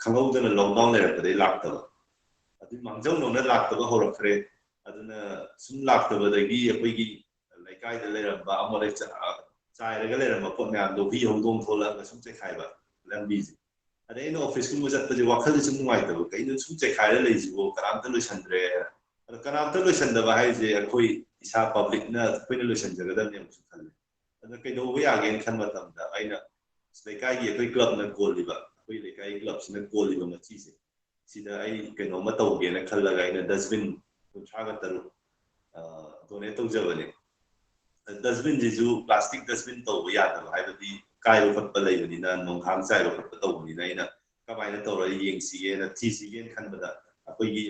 ꯈꯪꯍꯧꯗꯅ ꯂꯣꯛꯗꯥꯎꯟ ꯂꯩꯔꯛꯄꯗꯩ ꯂꯥꯛꯇꯕ. ꯑꯗꯨ ꯃꯥꯡꯖꯧꯅꯅ ꯂꯥꯛꯇꯕ ꯍꯧꯔꯛꯈ꯭ꯔꯦ. ꯑꯗꯨꯅ ꯁꯨꯝ ꯂꯥꯛꯇꯕꯗꯒꯤ ꯑꯩꯈꯣꯏꯒꯤ ꯂꯩꯀꯥꯏꯗ ꯂꯩꯔꯝꯕ ꯑꯃꯣꯠ ꯆꯥꯏꯔꯒ ꯂꯩꯔꯝꯕ ꯄꯣꯠ ꯃꯌꯥꯝꯗꯣ ꯍꯨꯏ ꯍꯧꯗꯣꯡ ꯊꯣꯛꯂꯛꯑꯒ ꯁꯨꯝ ꯆꯩꯈꯥꯏꯕ ꯂꯝꯕꯤꯁꯦ. ꯑꯗꯩ ꯑꯩꯅ ꯑꯣꯐꯤꯁꯀꯨꯝꯕ ꯆꯠꯄꯁꯦ ꯋꯥꯈꯜꯗ ꯁꯨꯝ ꯅꯨꯡꯉꯥꯏꯇꯕ, ꯀꯩꯅꯣ ꯁꯨꯝ ꯆꯩꯈꯥꯏꯔ ꯂꯩꯁꯤꯕꯣ ꯀꯅꯥꯝꯇ ꯂꯣꯏꯁꯟꯗ꯭ꯔꯦ. ꯑꯗꯣ ꯀꯅꯥꯝꯇ ꯂꯣꯏꯁꯟꯗꯕ ꯍꯥꯏꯁꯦ ꯑꯩꯈꯣꯏ ꯏꯁꯥ ꯄꯕ꯭ꯂꯤꯛꯅ ꯑꯩꯈꯣꯏꯅ ꯂꯣꯏꯁꯟꯖꯒꯗꯕꯅꯦ ꯑꯃꯨꯛꯁꯨ ꯈꯜꯂꯦ. ꯑꯗꯨꯅ ꯀꯩꯗꯧꯕ ꯌꯥꯒꯦꯅ ꯈꯟꯕ ꯃꯇꯝꯗ ꯑꯩꯅ ꯂꯩꯀꯥꯏꯒꯤ ꯑꯩꯈꯣꯏ ꯀ꯭ꯂꯕꯅ ꯀꯣꯜꯂꯤꯕ, ꯑꯩꯈꯣꯏ ꯂꯩꯀꯥꯏꯒꯤ ꯀ꯭ꯂꯕꯁꯤꯅ ꯀꯣꯜꯂꯤꯕ ꯃꯆꯤꯁꯦ ꯁꯤꯗ ꯑꯩ ꯀꯩꯅꯣꯝꯃ ꯇꯧꯒꯦꯅ ꯈꯜꯂꯒ ꯑꯩꯅ ꯗꯁꯕꯤꯟ 36 ꯗꯣꯅꯦꯠ ꯇꯧꯖꯕꯅꯦ. ꯗꯁꯕꯤꯟꯁꯤꯁꯨ ꯄ꯭ꯂꯥꯁꯇꯤꯛ ꯗꯁꯕꯤꯟ ꯇꯧꯕ ꯌꯥꯗꯕ, ꯍꯥꯏꯕꯗꯤ ꯀꯥꯏꯕ ꯈꯣꯠꯄ ꯂꯩꯕꯅꯤꯅ, ꯅꯣꯡꯈꯥꯡ ꯆꯥꯏꯕ ꯈꯣꯠꯄ ꯇꯧꯕꯅꯤꯅ ꯑꯩꯅ ꯀꯃꯥꯏꯅ ꯇꯧꯔꯒ ꯌꯦꯡꯁꯤꯒꯦꯅ ꯊꯤꯁꯤꯒꯦꯅ ꯈꯟꯕꯗ ꯑꯩꯈꯣꯏꯒꯤ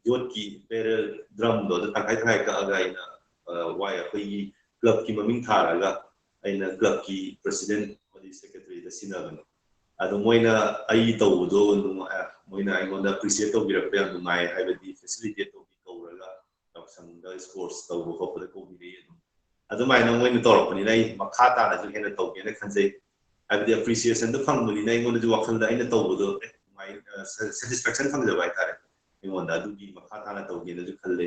ꯌꯣꯠꯀꯤ ꯕꯦꯔꯦꯜ ꯗ꯭ꯔꯝꯗꯣ ꯑꯗꯨ ꯇꯪꯈꯥꯏ ꯀꯛꯑꯒ ꯑꯩꯅ ꯑꯩꯈꯣꯏꯒꯤ ꯀ꯭ꯂꯕꯀꯤ ꯃꯃꯤꯡ ꯊꯥꯔꯒ ꯑꯩꯅ ꯀ꯭ꯂꯕꯀꯤ ꯄ꯭ꯔꯦꯁꯤꯗꯦꯟ ꯁꯦꯀ꯭ꯔꯦꯇꯔꯤꯗ ꯁꯤꯟꯅꯕꯅꯦ. ꯑꯗꯣ ꯃꯣꯏꯅ ꯑꯩ ꯇꯧꯕꯗꯣ ꯃꯣꯏꯅ ꯑꯩꯉꯣꯟꯗ ꯑꯦꯄ꯭ꯔꯤꯁꯤꯌꯦꯠ ꯇꯧꯕꯤꯔꯛꯄ ꯌꯥꯝ ꯅꯨꯡꯉꯥꯏ. ꯍꯥꯏꯕꯗꯤ ꯐꯦꯁꯤꯂꯤꯇꯦꯠ ꯀꯧꯔꯒ yaksangda sports tawbo khopda ko bi adumai na moin torpani nai makha ta na ju hena tawge na khanjai abdi appreciation da phangmani nai ngon ju wakhal da ina tawbo my satisfaction phangja bai tare ngon da du gi makha ta na tawge na ju khalle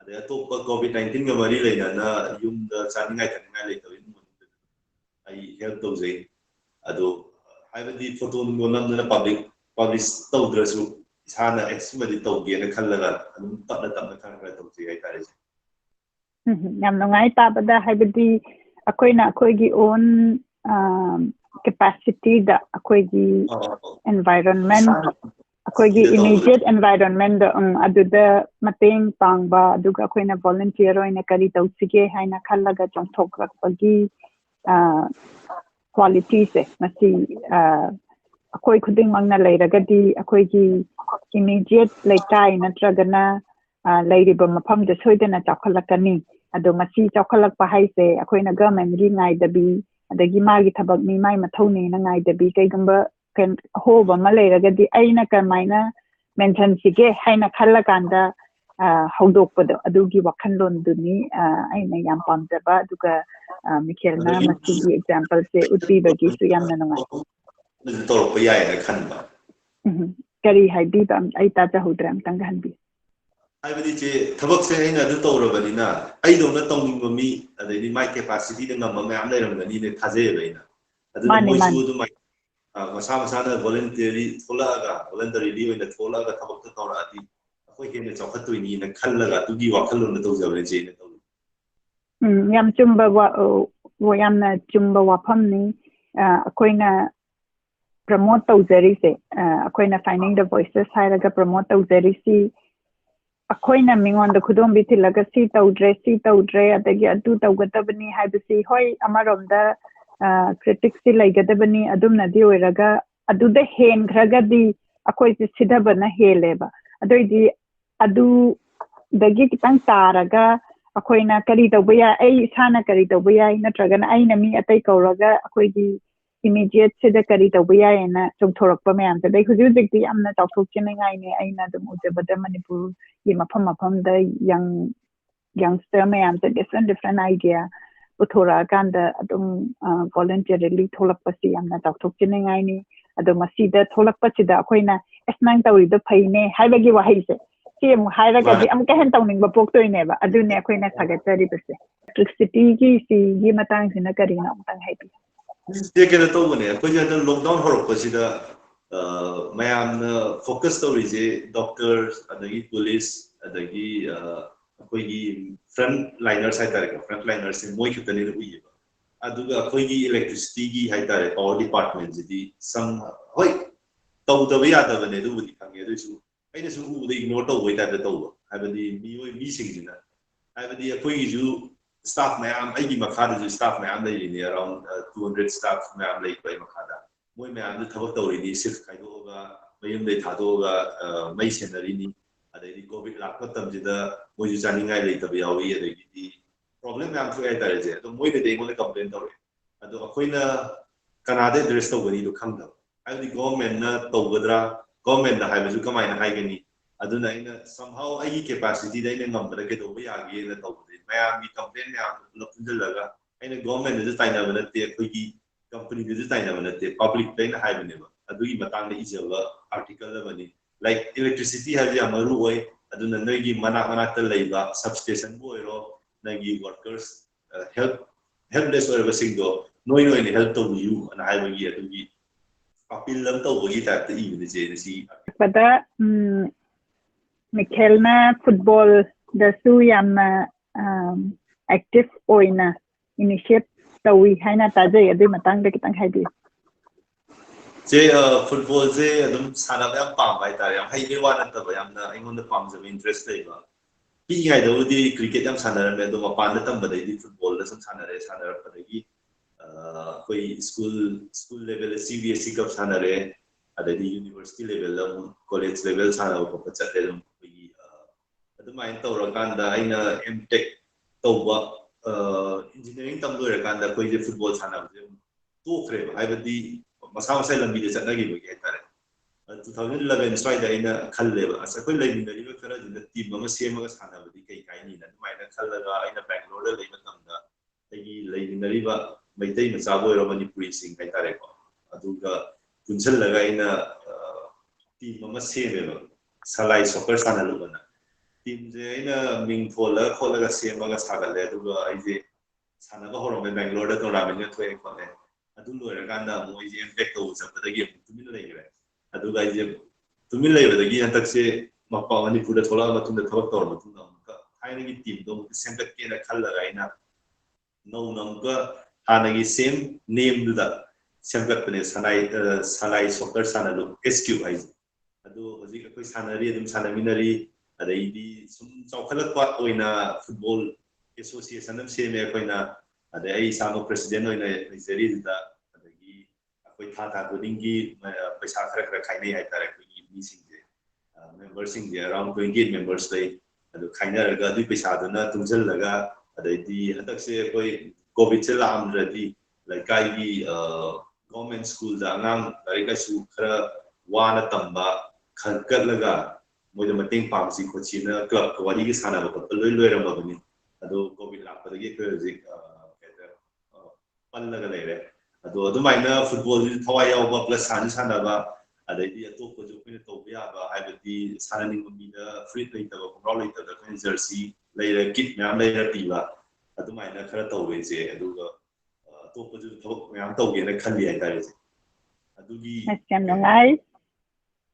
ada to COVID-19 ga mari leina na yum da chaningai thaningai le tawin ai help tawjai ado haibadi photo ngonam na publish tawdrasu isana extremely tawge na khallaga adum tapna khara tawjai ai tare yam nungai tabada haibadi akoina akoigi own capacity da akoigi environment akoigi immediate environment da aduda mateng pangba aduga akoina volunteer oina kari tawsige haina khallaga chongthokrakpagi qualities masi akoi khuding mangna leiragadi akoigi immediate leitai natragana leiriba mafam da soidana chakhalakani ado masi chakhalakpa haise akoina government gi ngai dabi adagi magi thabak mi mai mathoni na ngai dabi kaigamba kan hoba ma leiragadi aina kamaina mention sige haina khallakanda hawdokpado adugi wakhanlon duni aina yam pamjaba aduga Mikhail na masi example se utbibagi su yamna nungai torpa yai na khanba kari haibi bam ai ta jahudram tanghanbi haibadi che thabak se aina adu tawrabani na ai dona tawning mi adai my capacity da ngam ma am leiramgani ne thaje baina adu moi su du mai masa na voluntary voluntary oina tholaga thabak ta tawra adi akoi hena chawkhatoi na khallaga tugi wakhalon na tawjabane che na taw yam chumba wa yamna chumba waphamni akoina promote tawjari se akoina finding the voices hairaga promote tawjari si akoina mingon da khudom bi thilaga si tawdre adagi adu tawgatabani haibasi hoi amaromda critics si laigadabani adumna di oiraga aduda hen gragadi akoi si sidhabana heleba adoidi adu dagi kitang taraga akoina kari tawbaya ai sana kari tawbaya natragana aina mi atai kauraga akoigi immediate sida kari tawbaya ena chongthorakpa mayam da dai hujudikti amna tawthokchinai ne aina dum ujabada Manipur yi mafam da youngster mayam da different idea uthora kanda adum voluntarily tholakpa si amna tawthokchinai ne ado masida tholakpa sida akoina esnang tawri da phaine haibagi wahai se sem hairaga di am ka hen tawning ba pok toine ba adune akoina sagatari bese electricity gi si gi matang sina kari na umtang haibi ye kena tawne ko ja lockdown horok sida mayam focus tawrije doctors adagi police adagi akoigi frontliners haitare frontliners moi khitani uyi aduga akoigi electricity gi haitare power department jidi some hoi tawdaba yadabane du budi khange du aina su u de ignore tawai ta da taw habadi mi singjina habadi akoigi ju staff mayam aigi makhada ju staff mayam lai ni around 200 staff mayam lai bai makhada moi mayam du thabak tawri ni shift khaidoga mayum dei thadoga mai senari ni adai covid lakpa tamjida moi ju janingai lai tabi yawi adai di problem mayam thu ai tare je to moi de ngone complain tawre ado akoina kanada address tawgani du khangda habadi government na tawgadra government na haibasu kamai na haigani aduna ina somehow ai capacity da ina ngambara ke do yagi na tawde mayam gi complain mayam lapunjalaga ina government na taina banate khoigi company na taina banate public plain haibane ba adugi matang na ijaba article da bani like electricity have ya maru oi aduna noigi mana ta leiba substation boiro nagi workers helpless or singo noi ni help to you and haibagi adugi appeal lam to bogi ta even je si pada Mikhail na football da su yam active oina initiate tawi haina taje adu matang da kitang haibi je football je adum sana ba pam bai ta yam hai lewa na ta ba yam na ingon da pam je interest dai ba pi ngai da udi cricket yam sana ra me do ma pan da tam ba dai football da sam sana ra pa dai koi school level CBSE cup sana re adadi university level college level sana ko pa chatte dum adumai tawrakanda aina M.tech tawba engineering tam loirakanda koi je football sana je tokre haibadi masa lambi de chatnagi bagi haitare 2011 stride aina khalle ba asa koi lai minari ba khara jin team ma sema ga sana badi kai kai ni खल्लगा आइना बेंगलोर दा लेबा तमदा अगी लेमिनरिबा मैतै मचाबो रो मणिपुरी सिंह हाइतारे को अदुगा पुंजलगा आइना team अमा सेमेबा सलाई soccer सानलुबना team जे आइना मिंगफोला खोलगा सेमगा सागले अदुगा आइजे सानबा होरमे बेंगलोर दा टूर्नामेंट थोए खोले अदु लोरगांदा मोइजे M.tech तो सबदगी तुमिन लेगरे अदुगा आइजे तुमिन लेबदगी हतकसे मपा मणिपुर दा थोला मतुंदा थबक तौर मतुंदा हाइनगी टीम दो सेमककेना खल्लगा आइना नौ नमका हानगी सेम नेम दुदा सेमकतने सलाई सॉकर सानलु SQ हाइजे अदु हजिक अखोय सानरी अदुम सानमिनरी अदैदी सुम चौखलकपा ओइना फुटबॉल एसोसिएशन अम सेमे अखोयना अदै आई सामो प्रेसिडेंट ओइना लेजरी दुदा अदगी अखोय था गुदिंगी पैसा खरा खरा खाइनै हाइतारे अखोयगी मीसिंजे मेंबर्स सिंजे अराउंड 28 मेंबर्स लay अदु खाइनरगा दुई पैसा दुना तुंजलगा अदैदी हतकसे अखोय कोविड से लामद्रदी लैकाईगी गवर्नमेंट स्कूल दा अंगांग लाइकासु खरा वाना तंबा खनकलगा मोइदा मतेंग पामसी खोचिना क्लब को वालीगी साना बक लोय लोयरमबनी अदो कोविड लापदगी खर जिक पल्लगा लेरे अदो अदुमाइना फुटबॉल थवाय यावबा प्लस सानबा अदैदी अतोपो जो कोइना तौबा याबा हाइबदी साननिंग मीदा फ्री लेतबा कोराव लेतबा कोइन जर्सी लेरे किट म्याम लेरे पीबा अदुमाइना खरा तौवेजे अदुगा अतोपो जो थबक म्याम तौगेना खल्ली हाइतारे जे अदुगी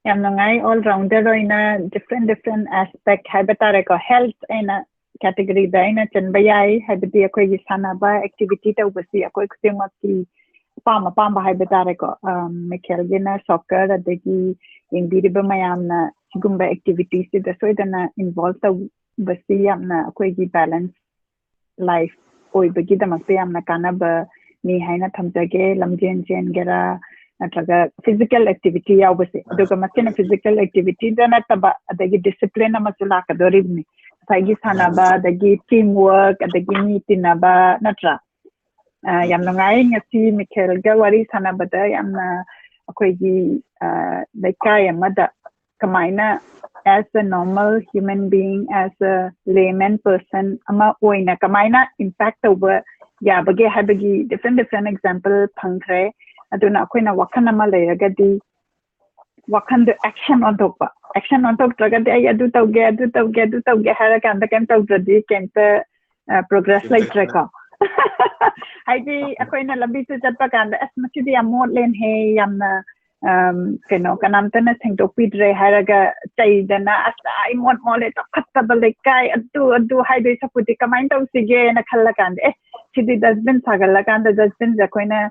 yam nangai all rounder oina different aspect haibitare ko health ena category da ina chanba yai haibidi akoi gi sanaba activity tawbasi akoi ksengmaki pam haibitare ko Mikhail gina soccer adagi ingiriba mayamna sigumba activities da soidana involved tawbasi yamna akoi gi balance life oibagi damakte yamna kanaba ni haina thamjage lamjen jen gera natraga physical activity yaubase aduga makena physical activity dana taba adagi discipline amasula kadoribni saigi sanaba adagi teamwork adagi meetinaba natra yamna ngai ngasi Mikhail ga wari sanaba da yamna akoigi laikai amada kamaina as a normal human being as a layman person ama oina kamaina impact over yabage habagi different example phangre aduna akoina wakan ama leragadi wakan the action on top tragadi ay adu tauge hara kanda kan tawjadi kenta progress like treka haidi akoina lambi se chatpa kanda asmachidi amot len he yamna keno kanamtana thengtokpidre haraga chaidana ai mot mole to khatta balekai adu haidi sapudi kamain tawsige na khalla kanda sidi dustbin sagalla kanda dustbin akoina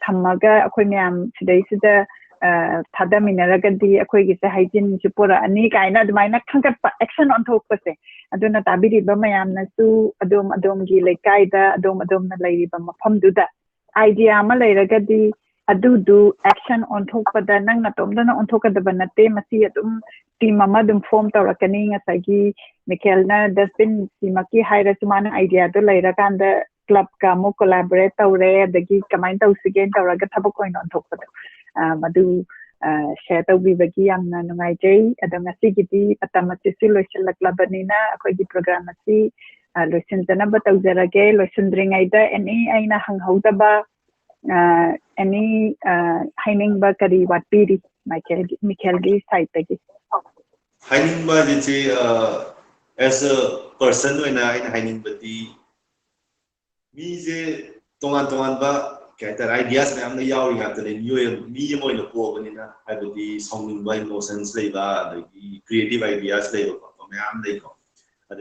thamaga akoi myam sidai sida thada minaragadi akoi gi se hygiene chupura ani kaina admaina khangat action on thokpase aduna tabiri ba mayam na su adom gi lekai da adom na lairi ba mafam du da idea ama lairagadi adu action on thokpada nang na tomdana on thokada banate masi adum team ama dum form tawrakani ngasagi Mikhail na dustbin simaki haira sumana idea do lairaganda club ka mo collaborate tawre adagi kamain tawsige tawraga thabak oin on thokpada madu share tawbibagi yamna nungai jai adanga sigidi atamati solution laklabanina akoi gi program asi loisindana ba tawjarage loisindringai da ani aina hanghauda any haining ba kari watpiri Mikhail gi site tagi haining ba je as a person when haining ba di mi je tongan ba kaita ideas na amna yawi ngata le mi mo ina po banina habidi songing by emotions le ba the creative ideas le ba me am le ko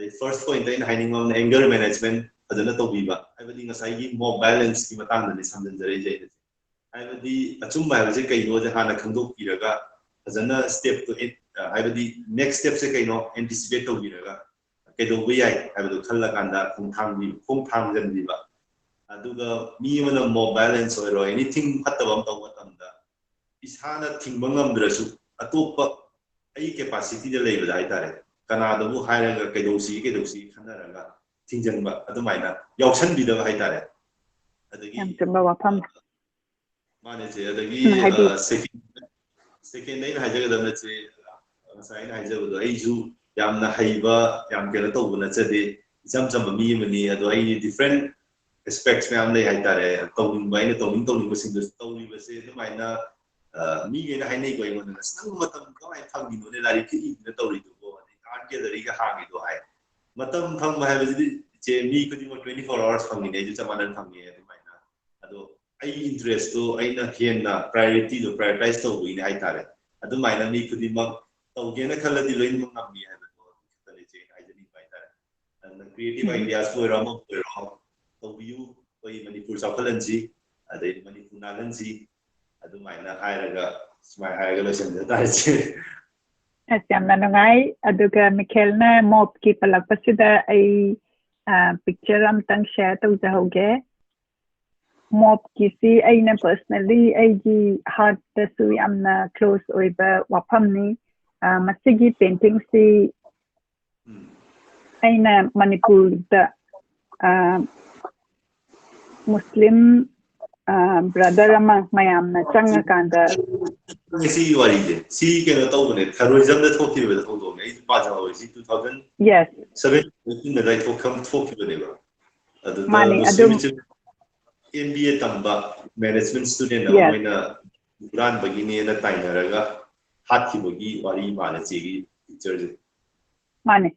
the first point in haining on anger management adana to bi ba habidi ngasai gi more balance ki matang na samdan jare je habidi achumba ba je kai no je hana khangdok piraga adana step to it habidi next step se kai no anticipate to piraga kai do bi ai habidi khalla kanda khong thang jan bi ba aduga mi mana more balance or anything hatabam taw matamda isana thingba ngamdrasu atopa ai capacity de leiba dai tare kana da bu hairaga kedosi khanaraga thingjanba adumaina yausan bi da hai tare adagi yam chamba wafam mane je adagi second nine hajaga da che sai na hajaga da ai ju yamna haiba yam kena to buna chade some me many different aspects me am lay hai tare tawing bai na tawing sing do tawli ba se mai na mi ge na hai nei koi mon na sang matam ko ai phang ni no ne lari ki na tawri do bo art gallery ga ha gi do hai matam phang ba hai ba je mi ko di mo 24 hours phang ni ne ju chamanan phang ni mai na ado ai interest to ai na hen na priority do prioritize to wi ni hai tare adu mai na mi ko di ma taw ge na khala di loin mo ngam ni hai ba ko tale je ai je ni bai tare and creative ideas for ram to view koi Manipur Chapalanji adai Manipur Nalanji adu mai na hairaga smai hairaga losen da tachi Asyam na ngai aduga Mikhail na mob ki palak pasida ai picture am tang share to jahoge mob ki si ai na personally ai gi heart ta su am na close oiba wapam ni masigi painting si ai na Manipur da Muslim brother ama mayam na changa kanda si wari de si ke no to ne terrorism da thoki be to do ne pa ja ho si 2000 yes 17 ne dai thokam thoki be ne ba adu da mani Muslim MBA tamba management student na moina brand bagini na tainaraga hati bagi wari mana chigi picture mani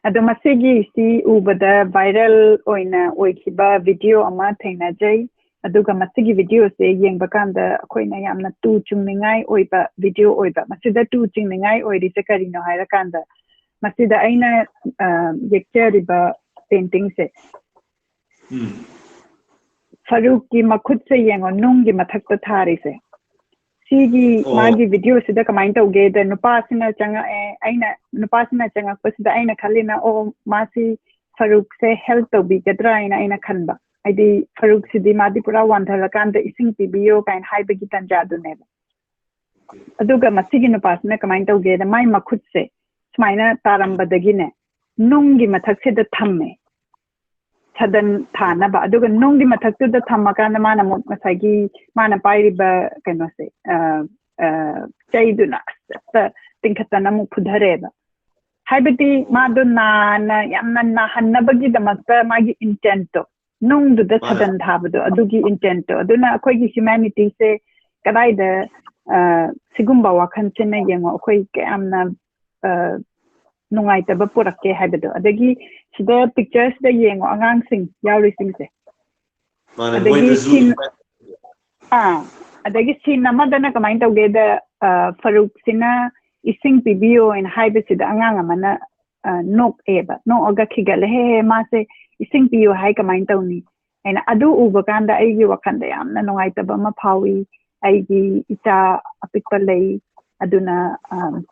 adu masigi si ubada viral oina oikiba video ama thaina jai aduga masigi video se yengba kanda akoina yamna tu chungningai oiba video oiba masida tu chungningai oiri se karino haira kanda masida aina yekchariba painting se Faruk ki makhut se yengo nung gi mathak ta thari se sigi magi video sida kamai tauge da nupa sina changa aina nupa sina changa pasida aina khalina o masi Faruk se help to bi gadra aina khanba aidi Faruk sidi madi pura wandhala kanda ising pibiyo kain haibagi tanja du ne aduga masigi nupa sina kamai tauge da mai makhut se smaina taramba dagi ne nungi mathak se da thamme Sadan thana ba aduga nungdi mathaktu da thamaka na mana masagi mana pairi ba kano se chaiduna ta tinkhatana mu phudhare ba haibati madu na yamna na hannabagi da makta magi intent to nungdu da sadan thabadu adugi intent to aduna akoi gi humanity se kadai da sigumba wakhan chena yengo akoi ke amna nungai ta ba purakke haibadu adagi sida pictures da yengo angang sing yauri sing se adagi sin namadana kamai tauge da Faruk sina ising pibiyo in haibe sida angang amana nok eba no oga khigale he ma se ising piyo hai kamai tauni aina adu uba kanda aigi wakanda yamna nungai ta ba ma phawi aigi ita apikpa lei aduna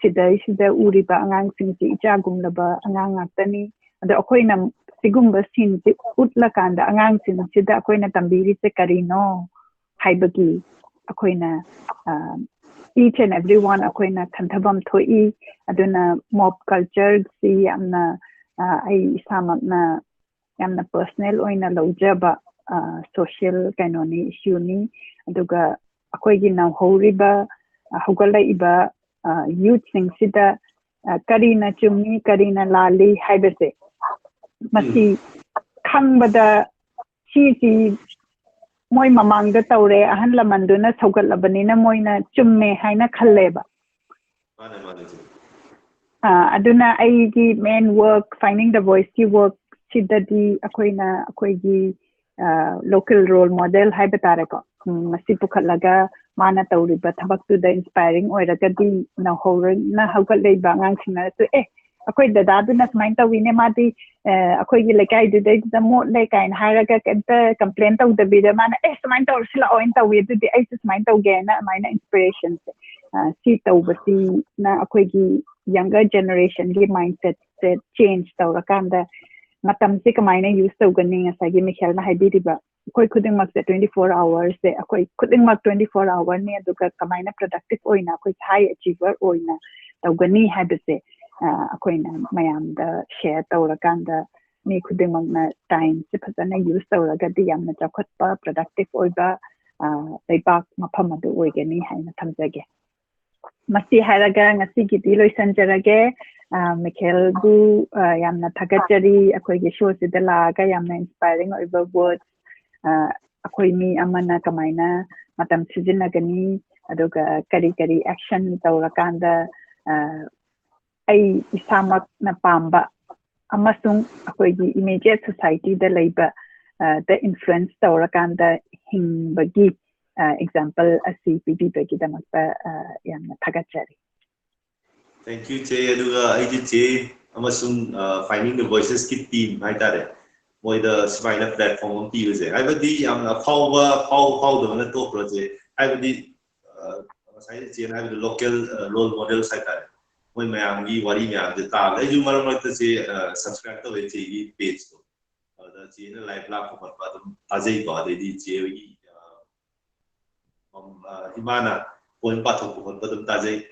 sida uriba angang sing si icha gumlaba angang atani ado akoina sigumba sin si utla kanda angang sin sida akoina tambiri se karino haibagi akoina each and everyone akoina thantabam thoi aduna mob culture si amna ai samakna yamna personal oina lojaba social kainoni issue ni aduga akoigi na horiba hogala iba youth sing sida karina chumni karina lali haibese masi khangbada chi moi mamang da tawre ahan lamanduna saugal labanina moina chumme haina khalleba aduna aigi main work finding the voice ki work sidadi akoigi local role model haibatare ko masi pukhalaga mana tawriba thabak tu da inspiring oiragadi na hore na haugal leiba ngang sina tu akoi dada du na smain tawi ne madi akoi gi lekai du dai da mo lekai na haraga kenta complaint taw da bi da mana smain taw sila oin tawi du di smain taw ge na mana inspiration si taw basi na akoi gi younger generation gi mindset se change taw rakanda matam se kamaina use taw gani asagi Mikhail na haibiriba akoi khuding mak 24 hours se akoi khuding mak 24 hour ne aduga kamaina productive oina akoi high achiever oina taw gani habise akoina mayam da share tawrakanda mi khudimangna time se phajana use tawragadi yamna chakhatpa productive oiba leipak mafam adu oigani haina thamjage masi haraga ngasi gi di loisan jarage Mikhail Bu yamna thagachari akhoi gi show sida laga yamna inspiring oiba words akhoi mi amana kamaina matam sijinagani aduga kari action tawrakanda ai isamak na pamba amasung akhoi gi immediate society da leiba the influence tawrakanda hingbagi example asi pibibagi damakta yamna thagachari. Thank you, Che. Aduga I Che amasung finding the voices kit team hai tare. Moi the spine platform ti use. I badi am how the na to project. I badi sai Che I the local role models hai tare. Moi mayam gi wari mayam de ta. I ju maram ta Che subscribe to Che page to. The Che na live platform pa dum azai ba de di Che gi himana point pa thok pa dum ta jai.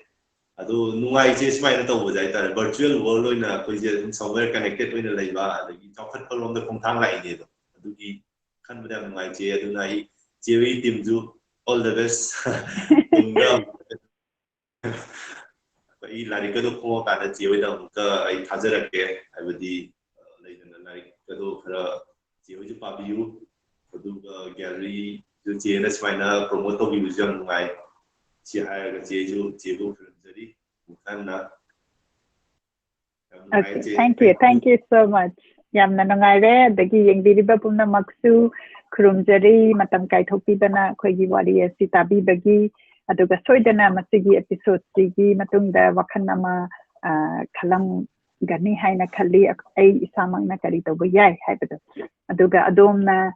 Ado nungai Che smile to bujai tar virtual world loina koi je somewhere connected loina leiba adagi chokhat palom da khongthang lai ne do adugi khan bada nungai Che aduna I Che team ju all the best tumda I lari ka do ko ka da Che da ka I thajara ke abadi leina lari ka do khara Che ju pa biu adu gallery ju Che na smile promote to vision nungai Che hai ga Che ju Okay, thank you so much. Yamna nungaire dagi yengbiriba pumna maksu khurumjari matam kai thokpibana khoigi wari asi tabibagi aduga soidana masigi episode sigi matungda wakhan ama khalam gani haina khali ai isamangna kari toba yai haibada aduga adomna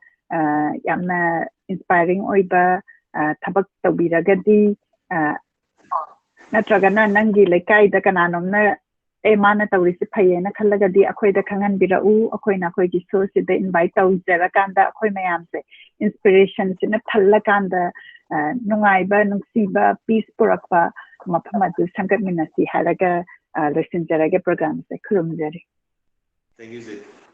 yamna inspiring oiba thabak tobiragadi natragana nangi lekai da kananomna mana tawrisi phayena khallagadi akhoi da khangan birau akhoi na khoi gi source da invite tawjara kanda akhoi mayam se inspiration sina thalla kanda nungaiba nungsiba peace purakpa mafama du sangat minasi halaga lesson jaraga program se khurumjari. Thank you.